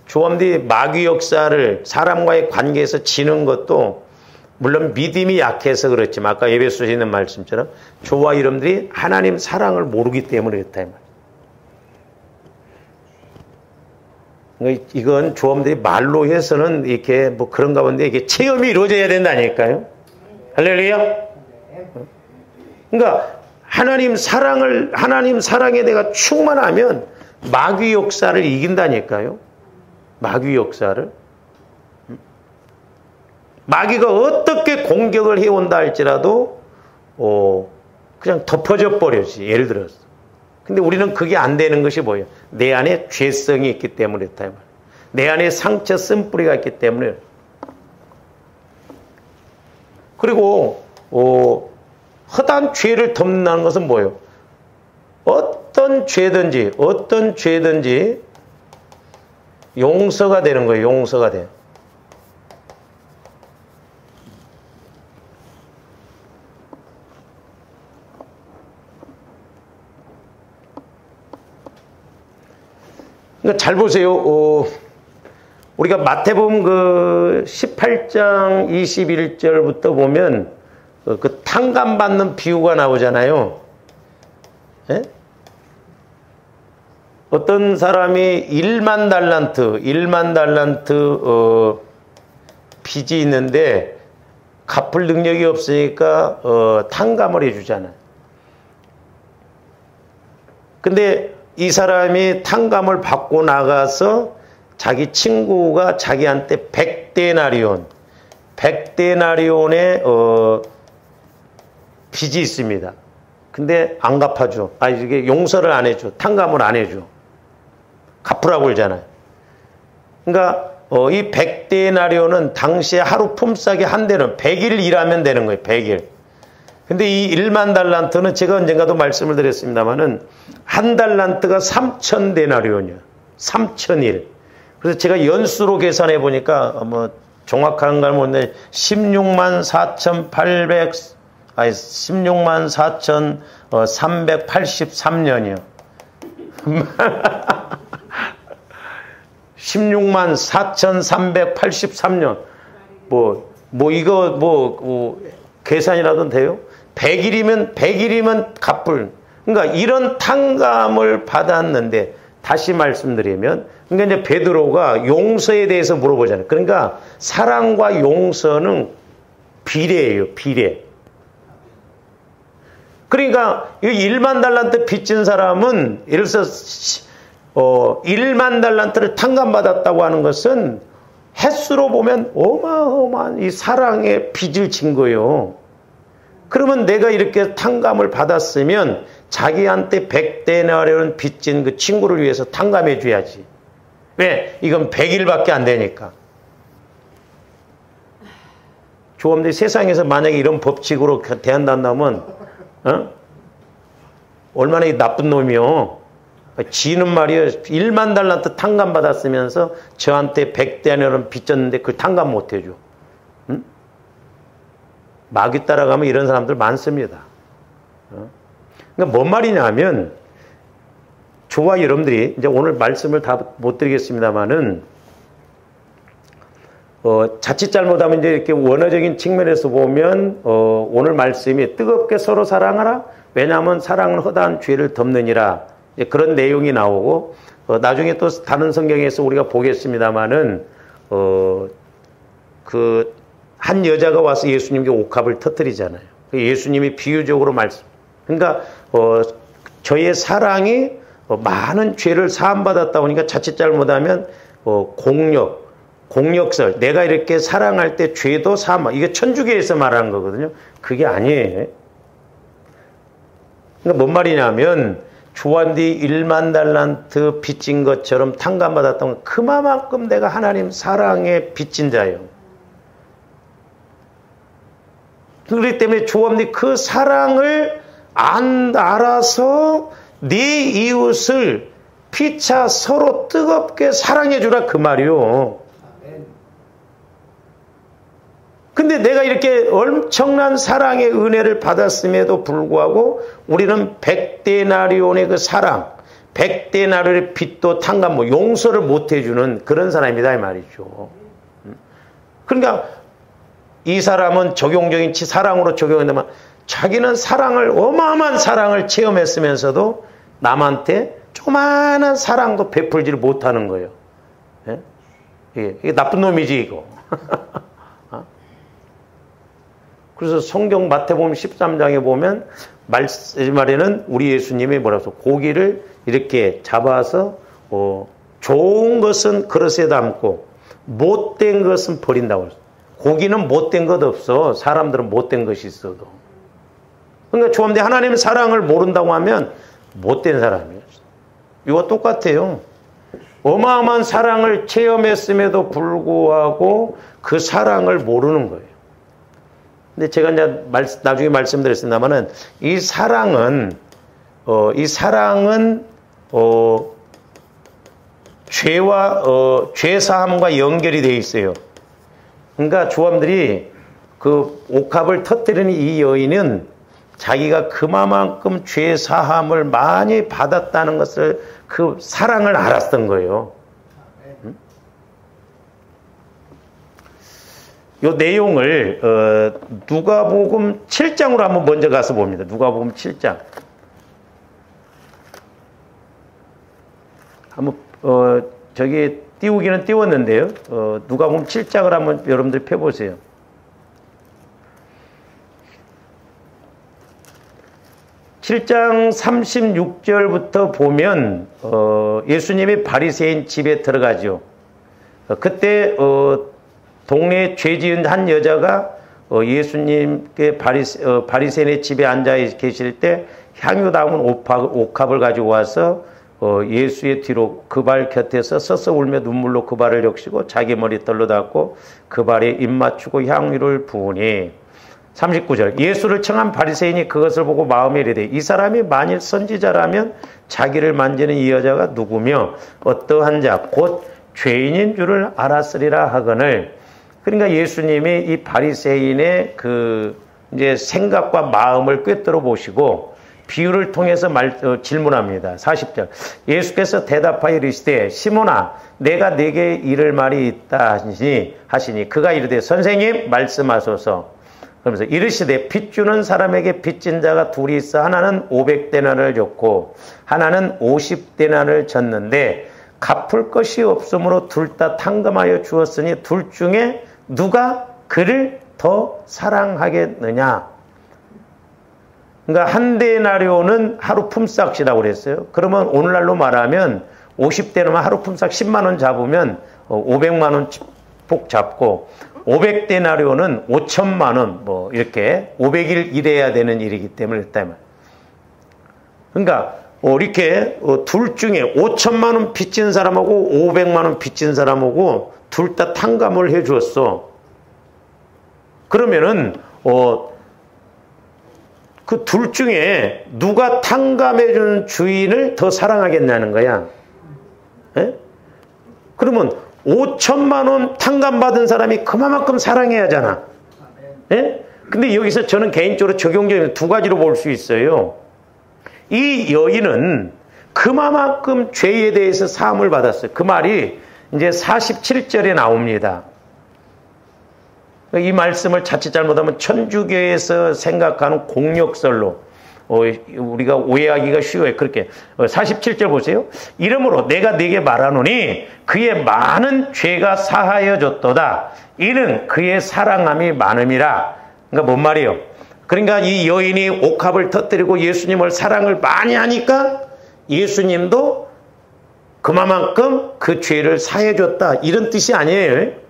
조함들이 마귀 역사를 사람과의 관계에서 지는 것도 물론 믿음이 약해서 그렇지만 아까 에베소서에 있는 말씀처럼 저와 이름들이 하나님 사랑을 모르기 때문에 그렇다 이 말이에요. 이건 조함들이 말로 해서는 이렇게 뭐 그런 가운데 이게 체험이 이루어져야 된다니까요. 할렐루야. 그러니까 하나님 사랑에 내가 충만하면 마귀 역사를 이긴다니까요. 마귀 역사를. 마귀가 어떻게 공격을 해온다 할지라도 그냥 덮어져 버려지. 예를 들어서. 근데 우리는 그게 안 되는 것이 뭐예요? 내 안에 죄성이 있기 때문에 그렇다. 내 안에 상처 쓴뿌리가 있기 때문에. 그리고 허다한 죄를 덮는다는 것은 뭐예요? 어떤 죄든지 용서가 되는 거예요. 용서가 돼. 그러니까 잘 보세요. 우리가 마태복음 그 18장 21절부터 보면 그 탕감받는 비유가 나오잖아요. 예? 어떤 사람이 1만 달란트 빚이 있는데 갚을 능력이 없으니까 탕감을 해주잖아요. 근데 이 사람이 탕감을 받고 나가서 자기 친구가 자기한테 100데나리온의 빚이 있습니다. 근데 안 갚아줘. 이게 용서를 안 해줘. 탕감을 안 해줘. 갚으라고 그러잖아요. 그러니까 이 100데나리온은 당시에 하루 품삯이 한 대는 100일 일하면 되는 거예요. 100일. 근데 이 1만 달란트는 제가 언젠가도 말씀을 드렸습니다만은 한 달란트가 3,000데나리온이에요. 3,000일. 그래서 제가 연수로 계산해 보니까 뭐 정확한 걸 모르는데 16만 4,383년이요. 16만 4,383년. 이거 계산이라도 돼요? 100일이면 갚을. 그러니까 이런 탕감을 받았는데, 다시 말씀드리면, 그러니까 이제 베드로가 용서에 대해서 물어보잖아요. 그러니까 사랑과 용서는 비례예요, 비례. 그러니까 이 1만 달란트 빚진 사람은 예를 들어서 1만 달란트를 탕감받았다고 하는 것은 횟수로 보면 어마어마한 이 사랑의 빚을 진 거예요. 그러면 내가 이렇게 탕감을 받았으면 자기한테 100데나리온 빚진 그 친구를 위해서 탕감해 줘야지. 왜? 이건 100일밖에 안 되니까. 조합들 세상에서 만약에 이런 법칙으로 대한다면 얼마나 나쁜 놈이요. 지는 말이요. 1만 달란트 탕감 받았으면서 저한테 100데나리온 빚졌는데 그걸 탕감 못 해줘. 응? 마귀 따라가면 이런 사람들 많습니다. 그러니까 뭔 말이냐면, 저와 여러분들이 이제 오늘 말씀을 다 못 드리겠습니다만은, 자칫 잘못하면 이제 이렇게 원어적인 측면에서 보면, 오늘 말씀이 뜨겁게 서로 사랑하라. 왜냐하면 사랑은 허다한 죄를 덮느니라. 그런 내용이 나오고, 나중에 또 다른 성경에서 우리가 보겠습니다만은, 한 여자가 와서 예수님께 옥합을 터뜨리잖아요. 예수님이 비유적으로 말씀. 그러니까 저의 사랑이 많은 죄를 사함받았다 보니까 자칫 잘못하면 공력설. 내가 이렇게 사랑할 때 죄도 사함. 이게 천주교에서 말하는 거거든요. 그게 아니에요. 그러니까 뭔 말이냐면 조한디 1만 달란트 빚진 것처럼 탕감받았던 그만큼 내가 하나님 사랑에 빚진 자예요. 그렇기 때문에 조합니 그 사랑을 알아서 네 이웃을 피차 서로 뜨겁게 사랑해 주라 그 말이요. 근데 내가 이렇게 엄청난 사랑의 은혜를 받았음에도 불구하고 우리는 100데나리온의 그 사랑, 100데나리온의 빚도 탕감, 용서를 못 해주는 그런 사람이다 이 말이죠. 그러니까 이 사람은 적용적인 사랑으로 적용한다면 자기는 사랑을, 어마어마한 사랑을 체험했으면서도 남한테 조그마한 사랑도 베풀지를 못하는 거예요. 예? 이게 나쁜 놈이지 이거. 그래서 성경 마태복음 13장에 보면 말에는 우리 예수님이 뭐라고 해서 고기를 이렇게 잡아서 좋은 것은 그릇에 담고 못된 것은 버린다고 했어요. 고기는 못된 것 없어. 사람들은 못된 것이 있어도. 그러니까 조함대 하나님의 사랑을 모른다고 하면 못된 사람이에요. 이거 똑같아요. 어마어마한 사랑을 체험했음에도 불구하고 그 사랑을 모르는 거예요. 근데 제가 이제 나중에 말씀드렸습니다만은 이 사랑은 죄 사함과 연결이 되어 있어요. 그러니까 조함들이 그 옥합을 터뜨리는 이 여인은 자기가 그만큼 죄 사함을 많이 받았다는 것을 그 사랑을 알았던 거예요. 이 내용을 누가복음 7장으로 한번 먼저 가서 봅니다. 누가복음 7장. 한번 저기 띄우기는 띄웠는데요. 누가복음 7장을 한번 여러분들 펴보세요. 7장 36절부터 보면 예수님이 바리새인 집에 들어가죠. 그때 동네에 죄 지은 한 여자가 예수님께 바리새인의 집에 앉아 계실 때 향유 담은 옥합을 가지고 와서 예수의 뒤로 그 발 곁에서 서서 울며 눈물로 그 발을 적시고 자기 머리털로 닦고 그 발에 입 맞추고 향유를 부으니 39절 예수를 청한 바리새인이 그것을 보고 마음에 이르되 이 사람이 만일 선지자라면 자기를 만지는 이 여자가 누구며 어떠한 자 곧 죄인인 줄을 알았으리라 하거늘. 그러니까 예수님이 이 바리새인의 그 이제 생각과 마음을 꿰뚫어 보시고 비유를 통해서 질문합니다. 40절 예수께서 대답하여 이르시되 시몬아 내가 네게 이를 말이 있다 하시니 그가 이르되 선생님 말씀하소서. 그러면서 이르시되 빚 주는 사람에게 빚진 자가 둘이 있어 하나는 500데나를 줬고 하나는 50데나를 줬는데 갚을 것이 없으므로 둘 다 탕감하여 주었으니 둘 중에 누가 그를 더 사랑하겠느냐. 그러니까 한 데나리온은 하루 품삯이라고 그랬어요. 그러면 오늘날로 말하면 50데나면 하루 품삯 10만 원 잡으면 500만 원 폭 잡고 500데나리온은 5천만 원 뭐 이렇게 500일 일해야 되는 일이기 때문에 그랬다면. 그러니까 이렇게 둘 중에 5천만 원 빚진 사람하고 500만 원 빚진 사람하고 둘 다 탕감을 해 주었어. 그러면은 그 둘 중에 누가 탕감해 주는 주인을 더 사랑하겠냐는 거야. 에? 그러면 5천만 원 탕감받은 사람이 그만큼 사랑해야 하잖아. 예? 근데 여기서 저는 개인적으로 적용적인 두 가지로 볼 수 있어요. 이 여인은 그만큼 죄에 대해서 사함을 받았어요. 그 말이 이제 47절에 나옵니다. 이 말씀을 자칫 잘못하면 천주교에서 생각하는 공력설로 우리가 오해하기가 쉬워요. 그렇게 47절 보세요. 이러므로 내가 네게 말하노니 그의 많은 죄가 사하여졌도다. 이는 그의 사랑함이 많음이라. 그러니까 뭔 말이에요? 그러니까 이 여인이 옥합을 터뜨리고 예수님을 사랑을 많이 하니까 예수님도 그만큼 그 죄를 사해줬다. 이런 뜻이 아니에요.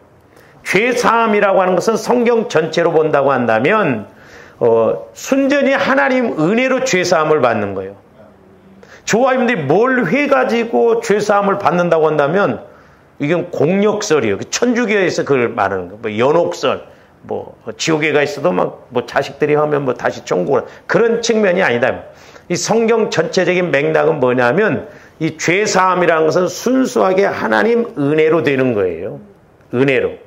죄 사함이라고 하는 것은 성경 전체로 본다고 한다면 순전히 하나님 은혜로 죄사함을 받는 거예요. 조화임들이 뭘 해가지고 죄사함을 받는다고 한다면 이건 공력설이에요. 천주교에서 그걸 말하는 거예요. 뭐 연옥설, 뭐 지옥에 가 있어도 막 뭐 자식들이 하면 뭐 다시 천국을 그런 측면이 아니다. 이 성경 전체적인 맥락은 뭐냐면 이 죄사함이라는 것은 순수하게 하나님 은혜로 되는 거예요. 은혜로.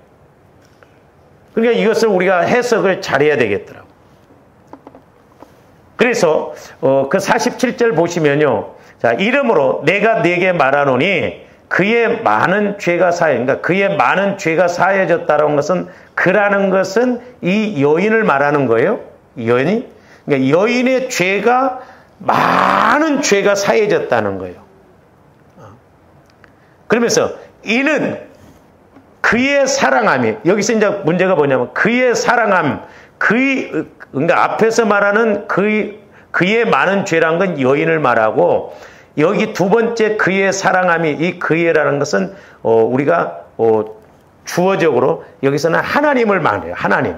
그러니까 이것을 우리가 해석을 잘해야 되겠더라고. 그래서 그 47절 보시면요. 자, 이러므로 내가 네게 말하노니 그의 많은 죄가 그러니까 그의 많은 죄가 사해졌다는 것은 그라는 것은 이 여인을 말하는 거예요. 여인이. 그러니까 여인의 죄가 많은 죄가 사해졌다는 거예요. 그러면서 이는 그의 사랑함이 여기서 이제 문제가 뭐냐면 그의 사랑함 그러니까 앞에서 말하는 그의 많은 죄란 건 여인을 말하고 여기 두 번째 그의 사랑함이 이 그의라는 것은 우리가 주어적으로 여기서는 하나님을 말해요. 하나님.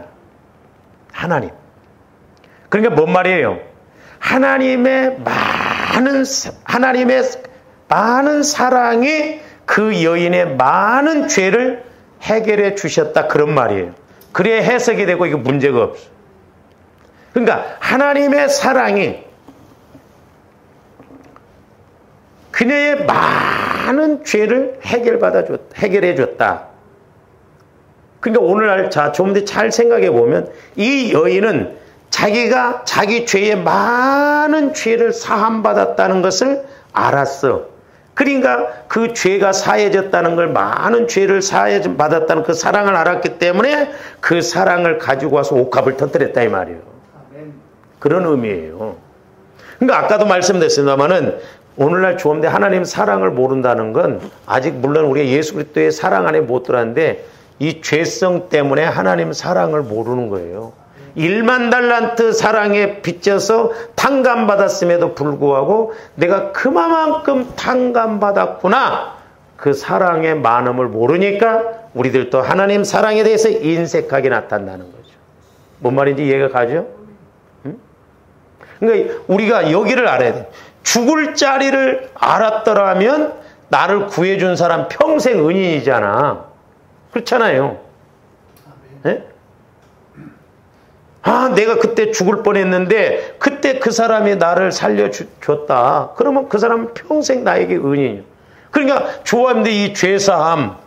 그러니까 뭔 말이에요? 하나님의 많은 사랑이 그 여인의 많은 죄를 해결해 주셨다, 그런 말이에요. 그래야 해석이 되고 이게 문제가 없어. 그러니까 하나님의 사랑이 그녀의 많은 죄를 해결해 줬다. 그러니까 오늘날 좀 더 잘 생각해 보면 이 여인은 자기가 자기 죄의 많은 죄를 사함받았다는 것을 알았어. 그러니까 그 죄가 사해졌다는 걸, 많은 죄를 사해받았다는 그 사랑을 알았기 때문에 그 사랑을 가지고 와서 옥합을 터뜨렸다 이 말이에요. 그런 의미예요. 그러니까 아까도 말씀드렸습니다마는 오늘날 좋은데 하나님 사랑을 모른다는 건 아직 물론 우리가 예수 그리스도의 사랑 안에 못 들어왔는데 이 죄성 때문에 하나님 사랑을 모르는 거예요. 1만 달란트 사랑에 빚져서 탕감받았음에도 불구하고 내가 그만큼 탕감받았구나, 그 사랑의 많음을 모르니까 우리들도 하나님 사랑에 대해서 인색하게 나타난다는 거죠. 뭔 말인지 이해가 가죠? 응? 그러니까 우리가 여기를 알아야 돼. 죽을 자리를 알았더라면 나를 구해준 사람 평생 은인이잖아. 그렇잖아요. 네? 내가 그때 죽을 뻔했는데 그때 그 사람이 나를 살려줬다. 그러면 그 사람은 평생 나에게 은인이에요. 그러니까 조합인데 이 죄사함,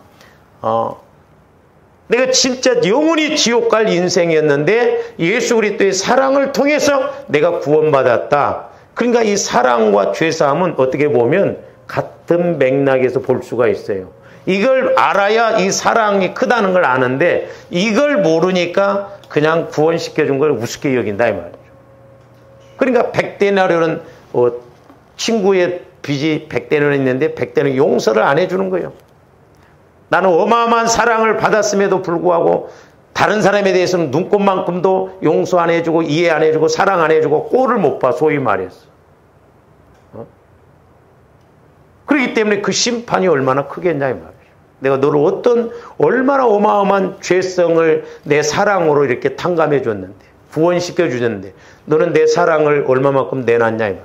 내가 진짜 영원히 지옥 갈 인생이었는데 예수 그리스도의 사랑을 통해서 내가 구원받았다. 그러니까 이 사랑과 죄사함은 어떻게 보면 같은 맥락에서 볼 수가 있어요. 이걸 알아야 이 사랑이 크다는 걸 아는데 이걸 모르니까 그냥 구원시켜준 걸 우습게 여긴다 이 말이죠. 그러니까 100데나리온은 친구의 빚이 100데나리온 있는데 100데나리온 용서를 안 해주는 거예요. 나는 어마어마한 사랑을 받았음에도 불구하고 다른 사람에 대해서는 눈곱만큼도 용서 안 해주고 이해 안 해주고 사랑 안 해주고 꼴을 못 봐, 소위 말해서. 그렇기 때문에 그 심판이 얼마나 크겠냐 이 말이죠. 내가 너를 얼마나 어마어마한 죄성을 내 사랑으로 이렇게 탕감해 줬는데, 구원시켜 주셨는데 너는 내 사랑을 얼마만큼 내놨냐 이 말.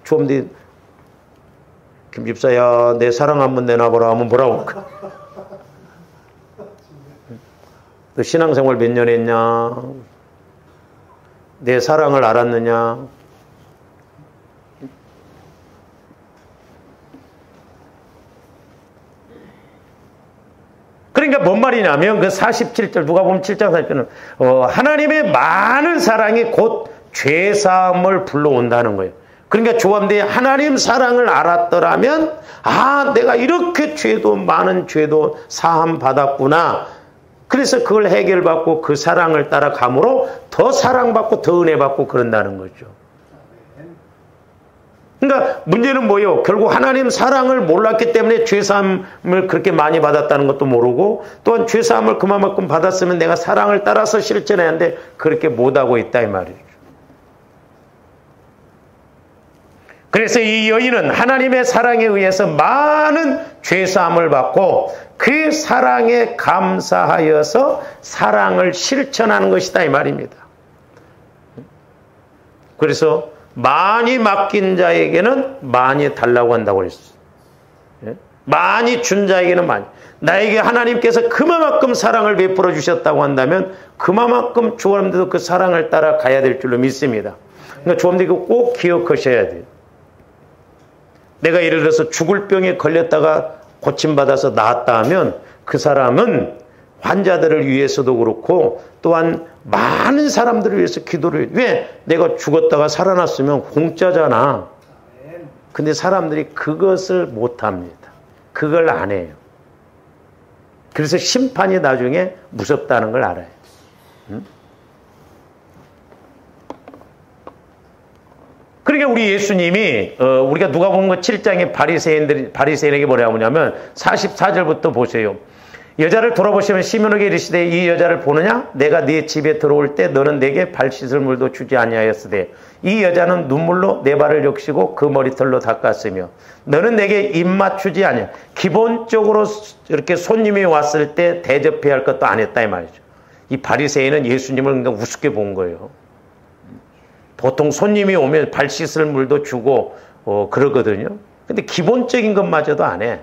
좀 뒤 김 집사야 내 사랑 한번 내놔보라 하면 뭐라고 할까? 너 신앙생활 몇 년 했냐? 내 사랑을 알았느냐? 그러니까 뭔 말이냐면 그 47절 누가 보면 7장 40절은 하나님의 많은 사랑이 곧 죄사함을 불러온다는 거예요. 그러니까 조함대 하나님 사랑을 알았더라면 내가 이렇게 많은 죄도 사함 받았구나. 그래서 그걸 해결받고 그 사랑을 따라감으로 더 사랑받고 더 은혜받고 그런다는 거죠. 그러니까 문제는 뭐예요? 결국 하나님 사랑을 몰랐기 때문에 죄사함을 그렇게 많이 받았다는 것도 모르고 또한 죄사함을 그만큼 받았으면 내가 사랑을 따라서 실천해야 하는데 그렇게 못하고 있다 이 말이에요. 그래서 이 여인은 하나님의 사랑에 의해서 많은 죄사함을 받고 그 사랑에 감사하여서 사랑을 실천하는 것이다 이 말입니다. 그래서 많이 맡긴 자에게는 많이 달라고 한다고 그랬어요. 많이 준 자에게는 많이. 나에게 하나님께서 그만큼 사랑을 베풀어 주셨다고 한다면 그만큼 조함대도 그 사랑을 따라 가야 될 줄로 믿습니다. 그러니까 조함대 이거 꼭 기억하셔야 돼요. 내가 예를 들어서 죽을 병에 걸렸다가 고침받아서 나았다 하면 그 사람은 환자들을 위해서도 그렇고 또한 많은 사람들을 위해서 기도를 해요. 왜? 내가 죽었다가 살아났으면 공짜잖아. 근데 사람들이 그것을 못합니다. 그걸 안 해요. 그래서 심판이 나중에 무섭다는 걸 알아요. 그러니까 우리 예수님이 우리가 누가복음 7장에 바리새인에게 뭐라고 하냐면 44절부터 보세요. 여자를 돌아보시면 시몬에게 이르시되 이 여자를 보느냐? 내가 네 집에 들어올 때 너는 내게 발 씻을 물도 주지 아니하였으되 이 여자는 눈물로 내 발을 적시고 그 머리털로 닦았으며 너는 내게 입 맞추지 아니하. 기본적으로 이렇게 손님이 왔을 때 대접해야 할 것도 안 했다 이 말이죠. 이 바리새인은 예수님을 그러니까 우습게 본 거예요. 보통 손님이 오면 발 씻을 물도 주고 그러거든요. 근데 기본적인 것마저도 안 해.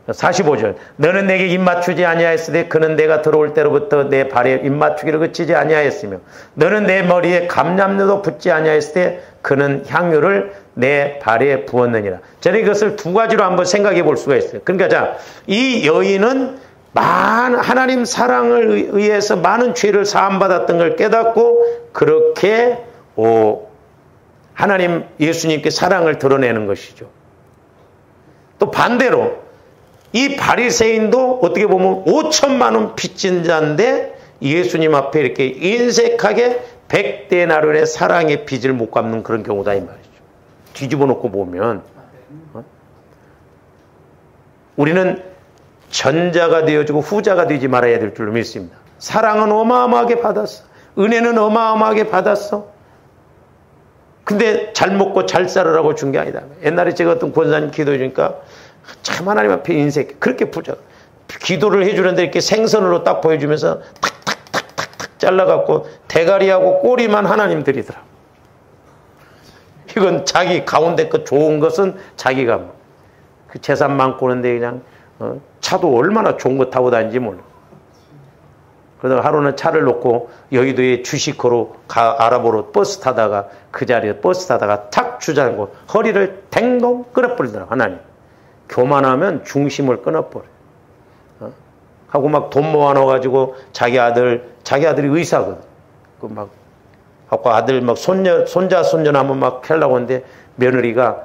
45절 너는 내게 입맞추지 아니하였으되 그는 내가 들어올 때로부터 내 발에 입맞추기를 그치지 아니하였으며 너는 내 머리에 감람류도 붓지 아니하였으되 그는 향유를 내 발에 부었느니라. 저는 이것을 두 가지로 한번 생각해 볼 수가 있어요. 그러니까 자, 이 여인은 하나님 사랑을 의해서 많은 죄를 사함받았던 걸 깨닫고 그렇게 하나님 예수님께 사랑을 드러내는 것이죠. 또 반대로 이 바리새인도 어떻게 보면 5천만 원 빚진 자인데 예수님 앞에 이렇게 인색하게 100데나리온의 사랑의 빚을 못 갚는 그런 경우다 이 말이죠. 뒤집어 놓고 보면 우리는 전자가 되어지고 후자가 되지 말아야 될 줄로 믿습니다. 사랑은 어마어마하게 받았어. 은혜는 어마어마하게 받았어. 근데 잘 먹고 잘 살으라고 준 게 아니다. 옛날에 제가 어떤 권사님 기도해 주니까 참 하나님 앞에 인색 그렇게 부자 기도를 해주는데 이렇게 생선으로 딱 보여주면서 탁탁탁탁탁 잘라갖고 대가리하고 꼬리만 하나님 드리더라. 이건 자기 가운데 것 좋은 것은 자기가 그 재산 많고 그런데 그냥 차도 얼마나 좋은 거 타고 다니는지 몰라. 그러다가 하루는 차를 놓고 여의도에 주식호로 아랍으로 버스 타다가 그 자리에 버스 타다가 탁 주저앉고 허리를 댕동 끊어버리더라. 하나님 교만하면 중심을 끊어버려. 하고 막 돈 모아놔가지고 자기 아들이 의사거든. 그 막 하고 아들 막 손자 손녀나면 막 하려고 하는데 며느리가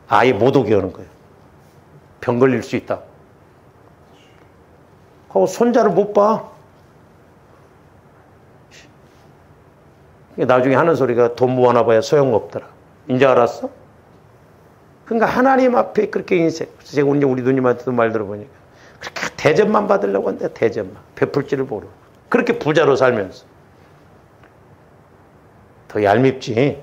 아예 못 오게 하는 거예요. 병 걸릴 수 있다. 하고 손자를 못 봐. 나중에 하는 소리가 돈 모아놔봐야 소용없더라. 이제 알았어? 그러니까 하나님 앞에 그렇게 인색. 제가 우리 누님한테도 말 들어보니까 그렇게 대접만 받으려고 하는데 대접만. 베풀지를 모르고. 그렇게 부자로 살면서. 더 얄밉지.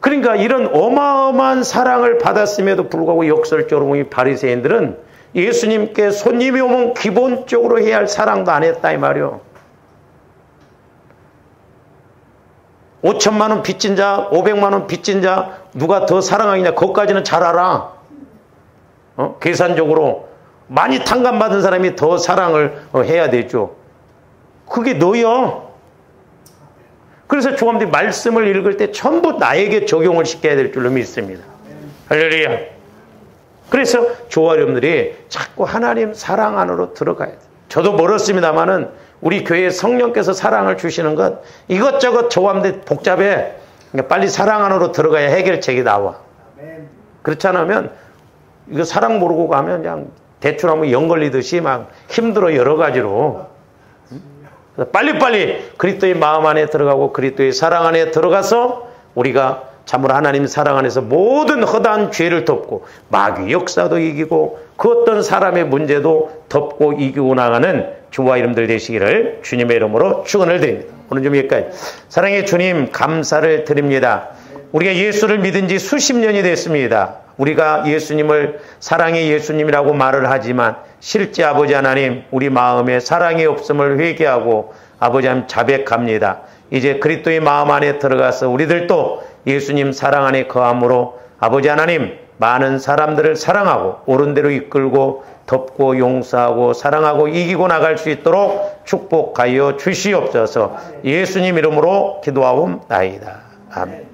그러니까 이런 어마어마한 사랑을 받았음에도 불구하고 역설적으로 이 바리새인들은 예수님께 손님이 오면 기본적으로 해야 할 사랑도 안 했다 이 말이요. 5천만 원 빚진 자, 500만 원 빚진 자 누가 더 사랑하느냐 그것까지는 잘 알아. 계산적으로 많이 탕감받은 사람이 더 사랑을 해야 되죠. 그게 너야. 그래서 조감들이 말씀을 읽을 때 전부 나에게 적용을 시켜야 될 줄로 믿습니다. 할렐루야. 그래서 조화 여러분들이 자꾸 하나님 사랑 안으로 들어가야 돼요. 저도 멀었습니다만은 우리 교회에 성령께서 사랑을 주시는 것 이것저것 조감들 복잡해. 그러니까 빨리 사랑 안으로 들어가야 해결책이 나와. 그렇지 않으면 이거 사랑 모르고 가면 그냥 대충 하면 영 걸리듯이 막 힘들어 여러 가지로. 빨리빨리 그리스도의 마음 안에 들어가고 그리스도의 사랑 안에 들어가서 우리가 참으로 하나님 사랑 안에서 모든 허다한 죄를 덮고 마귀 역사도 이기고 그 어떤 사람의 문제도 덮고 이기고 나가는 주와 이름들 되시기를 주님의 이름으로 축원을 드립니다. 오늘 좀 여기까지. 사랑의 주님 감사를 드립니다. 우리가 예수를 믿은 지 수십 년이 됐습니다. 우리가 예수님을 사랑의 예수님이라고 말을 하지만 실제 아버지 하나님 우리 마음에 사랑이 없음을 회개하고 아버지 하나님 자백합니다. 이제 그리스도의 마음 안에 들어가서 우리들도 예수님 사랑 안에 거함으로 아버지 하나님 많은 사람들을 사랑하고 옳은 대로 이끌고 덮고 용서하고 사랑하고 이기고 나갈 수 있도록 축복하여 주시옵소서. 예수님 이름으로 기도하옵나이다. 아멘.